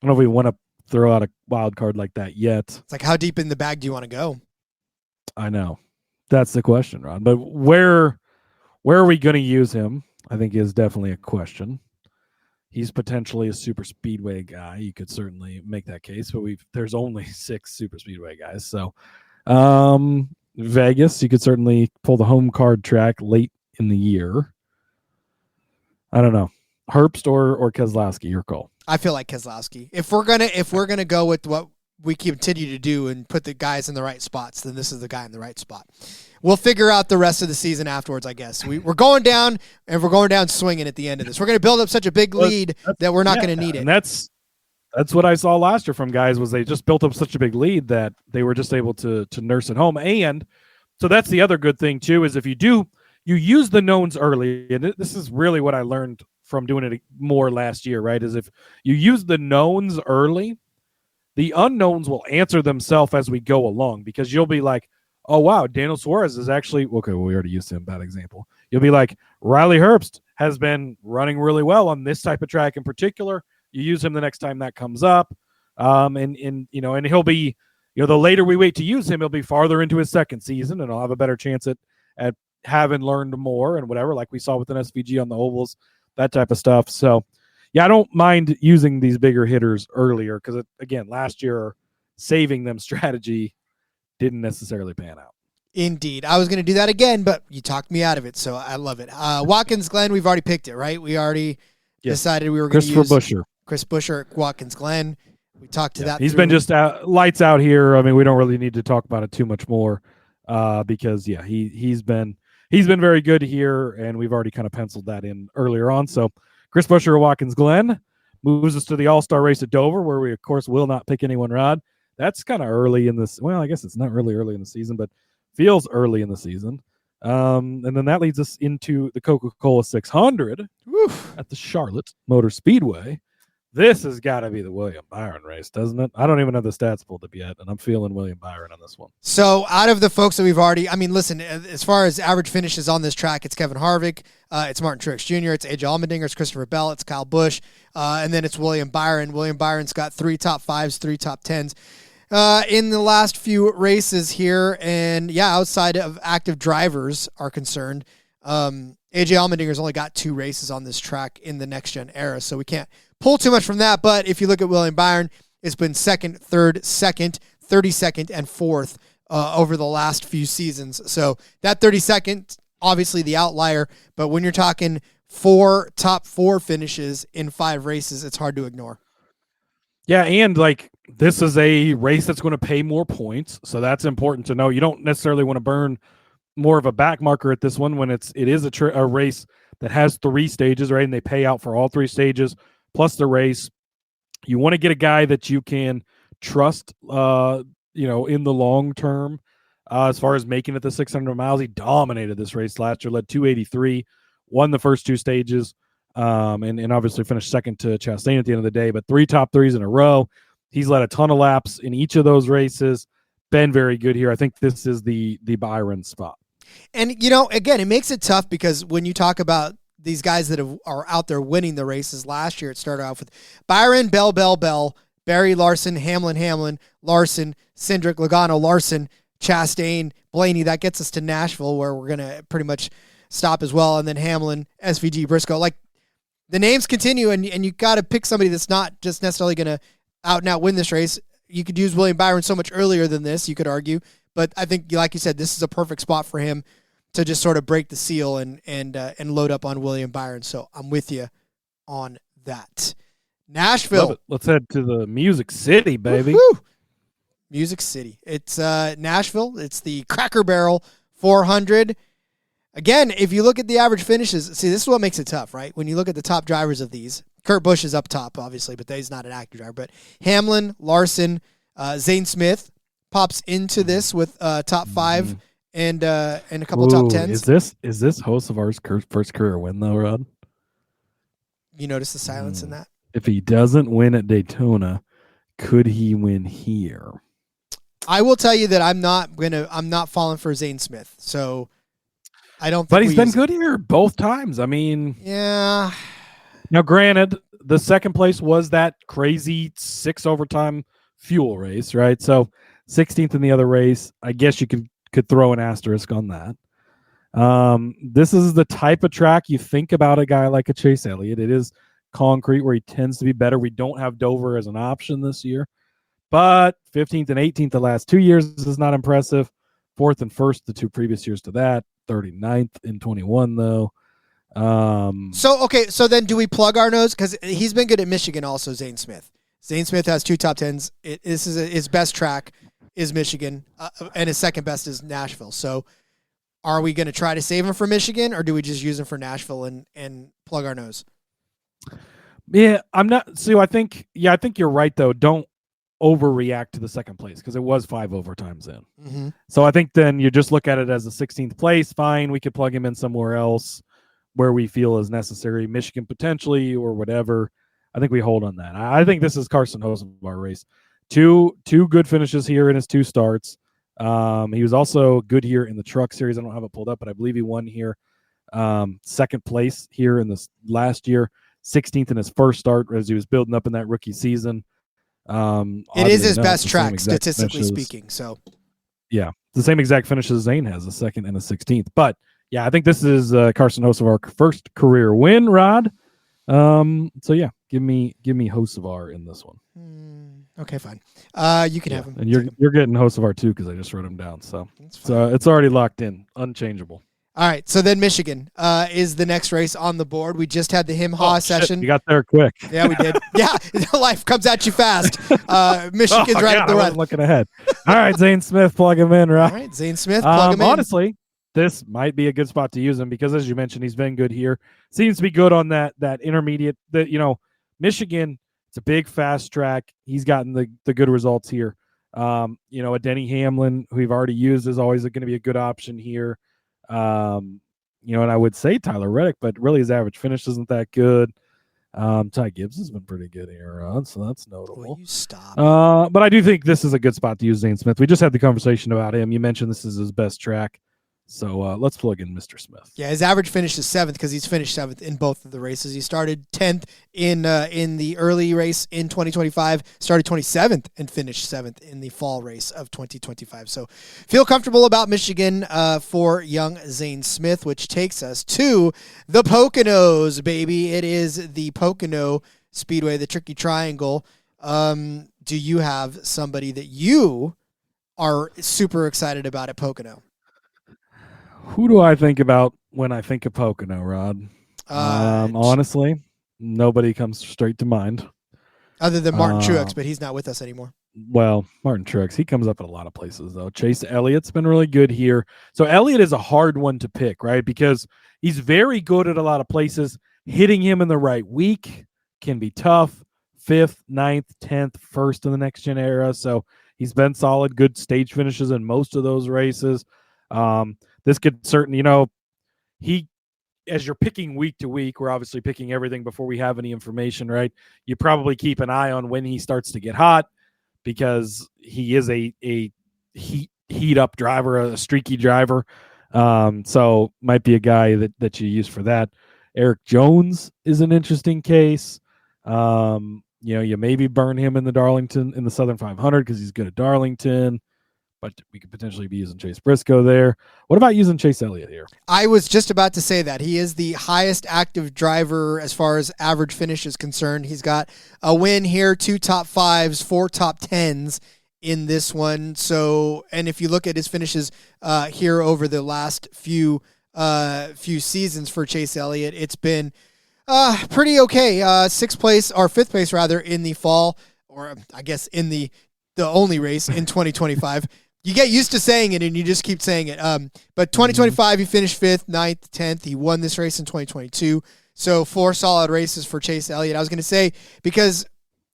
G: know if we want to throw out a wild card like that yet.
A: It's like, how deep in the bag do you want to go?
G: I know. That's the question, Ron. But where are we going to use him? I think is definitely a question. He's potentially a super speedway guy. You could certainly make that case, but there's only 6 super speedway guys. So Vegas, you could certainly pull the home card track late in the year. I don't know. Herbst or Keselowski, your call.
A: I feel like Keselowski. If we're gonna go with what we continue to do and put the guys in the right spots, then this is the guy in the right spot. We'll figure out the rest of the season afterwards, I guess. We're going down, and we're going down swinging at the end of this. We're going to build up such a big lead that we're not going to need it.
G: And that's what I saw last year from guys was they just built up such a big lead that they were just able to nurse it home. And so that's the other good thing, too, is if you use the knowns early, and this is really what I learned from doing it more last year, right, is if you use the knowns early, the unknowns will answer themselves as we go along because you'll be like, oh, wow, Daniel Suarez is actually – okay, well, we already used him, bad example. You'll be like, Riley Herbst has been running really well on this type of track in particular. You use him the next time that comes up. And he'll be – the later we wait to use him, he'll be farther into his second season, and I'll have a better chance at having learned more and whatever, like we saw with an SVG on the ovals, that type of stuff. So, yeah, I don't mind using these bigger hitters earlier because, again, last year saving them strategy didn't necessarily pan out.
A: Indeed. I was going to do that again, but you talked me out of it, so I love it. Watkins, Glen, we've already picked it, right? We already decided we were going to use Chris Buescher at Watkins, Glen. We talked to that.
G: He's been just lights out here. I mean, we don't really need to talk about it too much more because, yeah, he's been very good here, and we've already kind of penciled that in earlier on. So Chris Buescher at Watkins, Glen. Moves us to the All-Star race at Dover, where we, of course, will not pick anyone, Rod. That's kind of early in this. Well, I guess it's not really early in the season, but feels early in the season. And then that leads us into the Coca-Cola 600 at the Charlotte Motor Speedway. This has got to be the William Byron race, doesn't it? I don't even have the stats pulled up yet, and I'm feeling William Byron on this one.
A: So out of the folks that we've already, listen, as far as average finishes on this track, it's Kevin Harvick, it's Martin Truex Jr., it's AJ Allmendinger, it's Christopher Bell, it's Kyle Busch, and then it's William Byron. William Byron's got 3 top 5s, 3 top 10s. In the last few races here, and outside of active drivers are concerned, AJ Allmendinger's only got 2 races on this track in the next-gen era, so we can't pull too much from that. But if you look at William Byron, it's been 2nd, 3rd, 2nd, 32nd, and 4th over the last few seasons. So that 32nd, obviously the outlier, but when you're talking 4 top 4 finishes in 5 races, it's hard to ignore.
G: Yeah, and this is a race that's going to pay more points, so that's important to know. You don't necessarily want to burn more of a back marker at this one when it is a race that has 3 stages, right? And they pay out for all 3 stages plus the race. You want to get a guy that you can trust, in the long term. As far as making it the 600 miles, he dominated this race last year, led 283, won the first 2 stages, and obviously finished second to Chastain at the end of the day. But 3 top 3s in a row. He's led a ton of laps in each of those races. Been very good here. I think this is the Byron spot. And,
A: again, it makes it tough because when you talk about these guys that are out there winning the races last year, it started off with Byron, Bell, Barry, Larson, Hamlin, Larson, Cindric, Logano, Larson, Chastain, Blaney. That gets us to Nashville, where we're going to pretty much stop as well. And then Hamlin, SVG, Briscoe. The names continue, and you got to pick somebody that's not just necessarily going to out and out win this race. You could use William Byron so much earlier than this, you could argue. But I think, like you said, this is a perfect spot for him to just sort of break the seal and load up on William Byron. So I'm with you on that. Nashville.
G: Let's head to the Music City, baby.
A: Woo-hoo! Music City. It's Nashville. It's the Cracker Barrel 400. Again, if you look at the average finishes, see, this is what makes it tough, right? When you look at the top drivers of these, Kurt Busch is up top, obviously, but he's not an active driver. But Hamlin, Larson, Zane Smith pops into this with top 5 and a couple top 10s.
G: Is this Hocevar's first career win though, Rod?
A: You notice the silence in that?
G: If he doesn't win at Daytona, could he win here?
A: I will tell you that I'm not falling for Zane Smith. So I don't think
G: But he's been good here both times.
A: Yeah.
G: Now, granted, the second place was that crazy 6 overtime fuel race, right? So 16th in the other race. I guess you could throw an asterisk on that. This is the type of track you think about a guy like a Chase Elliott. It is concrete where he tends to be better. We don't have Dover as an option this year. But 15th and 18th the last 2 years is not impressive. 4th and 1st the 2 previous years to that. 39th in 21, though.
A: So then do we plug our nose? Because he's been good at Michigan also, Zane Smith. Zane Smith has 2 top 10s. This is his best track is Michigan, and his second best is Nashville. So are we going to try to save him for Michigan, or do we just use him for Nashville and plug our nose?
G: Yeah, I'm not. So I think you're right, though. Don't overreact to the second place because it was 5 overtimes in.
A: Mm-hmm.
G: So I think then you just look at it as a 16th place. Fine, we could plug him in somewhere else where we feel is necessary, Michigan potentially or whatever. I think we hold on that. I think this is Carson Hocevar race. Two good finishes here in his 2 starts. He was also good here in the Truck Series. I don't have it pulled up, but I believe he won here. Second place here in this last year. 16th in his first start as he was building up in that rookie season.
A: It is his best track, statistically speaking. So,
G: yeah, the same exact finish as Zane has, a 2nd and a 16th. But yeah, I think this is Carson Hocevar's first career win, Rod. So yeah, give me Hocevar in this one.
A: Okay, fine. You can have him,
G: and you're getting Hocevar too because I just wrote him down. So it's already locked in, unchangeable.
A: All right, so then Michigan is the next race on the board. We just had the Him-Haw session.
G: You got there quick.
A: Yeah, we did. Yeah, life comes at you fast. Michigan's right at the run.
G: Looking ahead. All right, Zane Smith, plug him in, right?
A: All right, Zane Smith, plug him in.
G: Honestly, this might be a good spot to use him because, as you mentioned, he's been good here. Seems to be good on that intermediate, Michigan, it's a big, fast track. He's gotten the good results here. A Denny Hamlin, who we've already used, is always going to be a good option here. And I would say Tyler Reddick, but really his average finish isn't that good. Ty Gibbs has been pretty good here, Rod, so that's notable.
A: Will you stop?
G: But I do think this is a good spot to use Zane Smith. We just had the conversation about him. You mentioned this is his best track. So let's plug in Mr. Smith.
A: Yeah, his average finish is 7th because he's finished 7th in both of the races. He started 10th in the early race in 2025, started 27th and finished 7th in the fall race of 2025. So feel comfortable about Michigan for young Zane Smith, which takes us to the Poconos, baby. It is the Pocono Speedway, the Tricky Triangle. Do you have somebody that you are super excited about at Pocono?
G: Who do I think about when I think of Pocono, Rod? Honestly, nobody comes straight to mind.
A: Other than Martin Truex, but he's not with us anymore.
G: Well, Martin Truex, he comes up at a lot of places, though. Chase Elliott's been really good here. So Elliott is a hard one to pick, right? Because he's very good at a lot of places. Hitting him in the right week can be tough. 5th, 9th, 10th, 1st in the next gen era. So he's been solid, good stage finishes in most of those races. This could certainly, as you're picking week to week, we're obviously picking everything before we have any information, right? You probably keep an eye on when he starts to get hot because he is a heat up driver, a streaky driver. So might be a guy that you use for that. Eric Jones is an interesting case. You maybe burn him in the Southern 500 because he's good at Darlington. But we could potentially be using Chase Briscoe there. What about using Chase Elliott here?
A: I was just about to say that. He is the highest active driver as far as average finish is concerned. He's got a win here, 2 top 5s, 4 top 10s in this one. So, and if you look at his finishes here over the last few seasons for Chase Elliott, it's been pretty okay. 6th place, or 5th place rather, in the fall, or I guess in the only race in 2025. You get used to saying it, and you just keep saying it. But 2025, he finished 5th, 9th, 10th. He won this race in 2022. So 4 solid races for Chase Elliott. I was going to say, because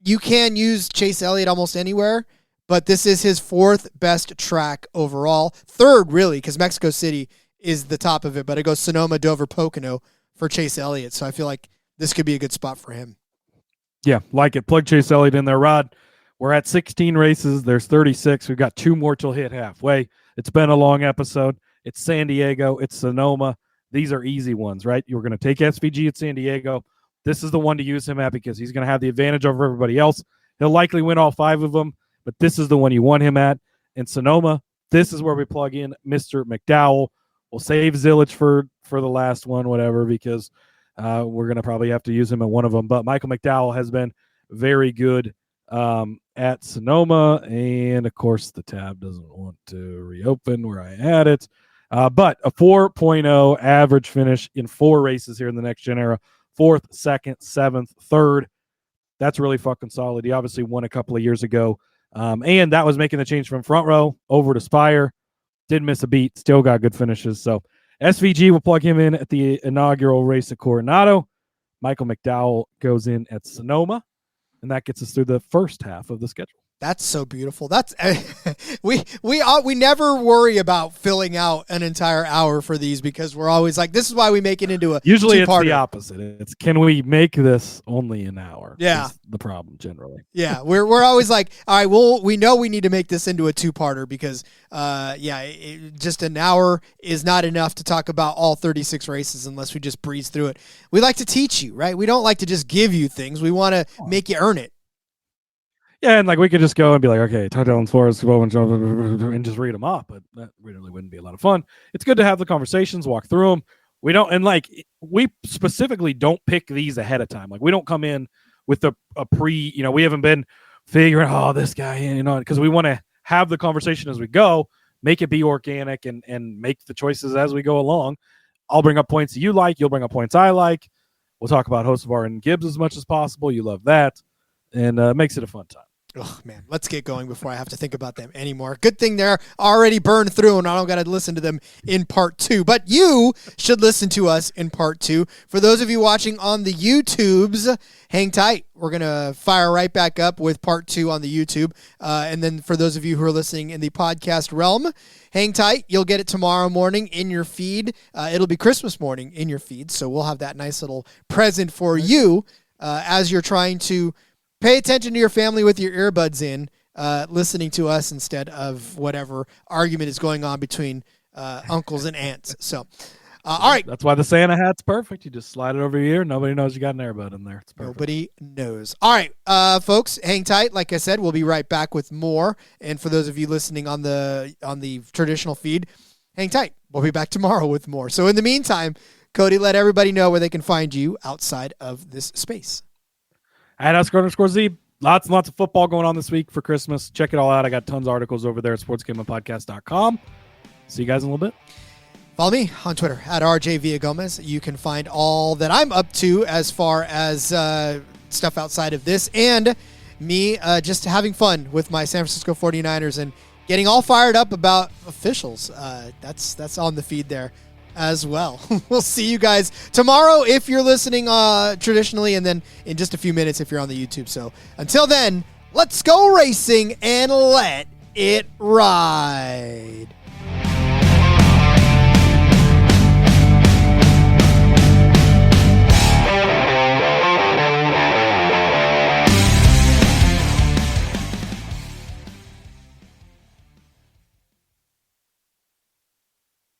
A: you can use Chase Elliott almost anywhere, but this is his 4th best track overall. 3rd, really, because Mexico City is the top of it. But it goes Sonoma, Dover, Pocono for Chase Elliott. So I feel like this could be a good spot for him.
G: Yeah, like it. Plug Chase Elliott in there, Rod. We're at 16 races. There's 36. We've got 2 more till hit halfway. It's been a long episode. It's San Diego. It's Sonoma. These are easy ones, right? You're going to take SVG at San Diego. This is the one to use him at because he's going to have the advantage over everybody else. He'll likely win all 5 of them, but this is the one you want him at. In Sonoma, this is where we plug in Mr. McDowell. We'll save Zilisch for the last one, whatever, because we're going to probably have to use him at one of them. But Michael McDowell has been very good at Sonoma, and of course the tab doesn't want to reopen where I had it, but a 4.0 average finish in 4 races here in the next gen era, 4th, 2nd, 7th, 3rd. That's really fucking solid. He obviously won a couple of years ago, and that was making the change from front row over to Spire. Didn't miss a beat, still got good finishes. So SVG will plug him in at the inaugural race at Coronado. Michael McDowell goes in at Sonoma. And that gets us through the first half of the schedule.
A: That's so beautiful. That's we never worry about filling out an entire hour for these because we're always like, this is why we make it into a
G: usually
A: two-parter.
G: It's the opposite. It's can we make this only an hour?
A: Yeah,
G: is the problem generally.
A: Yeah, we're always like, all right, well, we know we need to make this into a 2-parter because just an hour is not enough to talk about all 36 races unless we just breeze through it. We like to teach you, right? We don't like to just give you things. We want to make you earn it.
G: Yeah, and like we could just go and be like, okay, touchdowns, Flores, and just read them off, but that really wouldn't be a lot of fun. It's good to have the conversations, walk through them. We don't, and like we specifically don't pick these ahead of time. Like we don't come in with a pre, we haven't been figuring, this guy, because we want to have the conversation as we go, make it be organic and make the choices as we go along. I'll bring up points you like, you'll bring up points I like. We'll talk about Hocevar and Gibbs as much as possible. You love that. And makes it a fun time.
A: Oh, man, let's get going before I have to think about them anymore. Good thing they're already burned through and I don't got to listen to them in part 2. But you should listen to us in part 2. For those of you watching on the YouTubes, hang tight. We're going to fire right back up with part 2 on the YouTube. And then for those of you who are listening in the podcast realm, hang tight. You'll get it tomorrow morning in your feed. It'll be Christmas morning in your feed. So we'll have that nice little present for you as you're trying to pay attention to your family with your earbuds in, listening to us instead of whatever argument is going on between uncles and aunts. So, all right.
G: That's why the Santa hat's perfect. You just slide it over your ear. Nobody knows you got an earbud in there. It's perfect.
A: Nobody knows. All right, folks, hang tight. Like I said, we'll be right back with more. And for those of you listening on the traditional feed, hang tight. We'll be back tomorrow with more. So in the meantime, Cody, let everybody know where they can find you outside of this space.
G: At @Oscar_Z. Lots and lots of football going on this week for Christmas. Check it all out. I got tons of articles over there at sportsgamblingpodcast.com. See you guys in a little bit.
A: Follow me on Twitter at RJ Villagomez. You can find all that I'm up to as far as stuff outside of this and me just having fun with my San Francisco 49ers and getting all fired up about officials. That's on the feed there as well. We'll see you guys tomorrow if you're listening traditionally, and then in just a few minutes if you're on the YouTube. So until then, let's go racing and let it ride.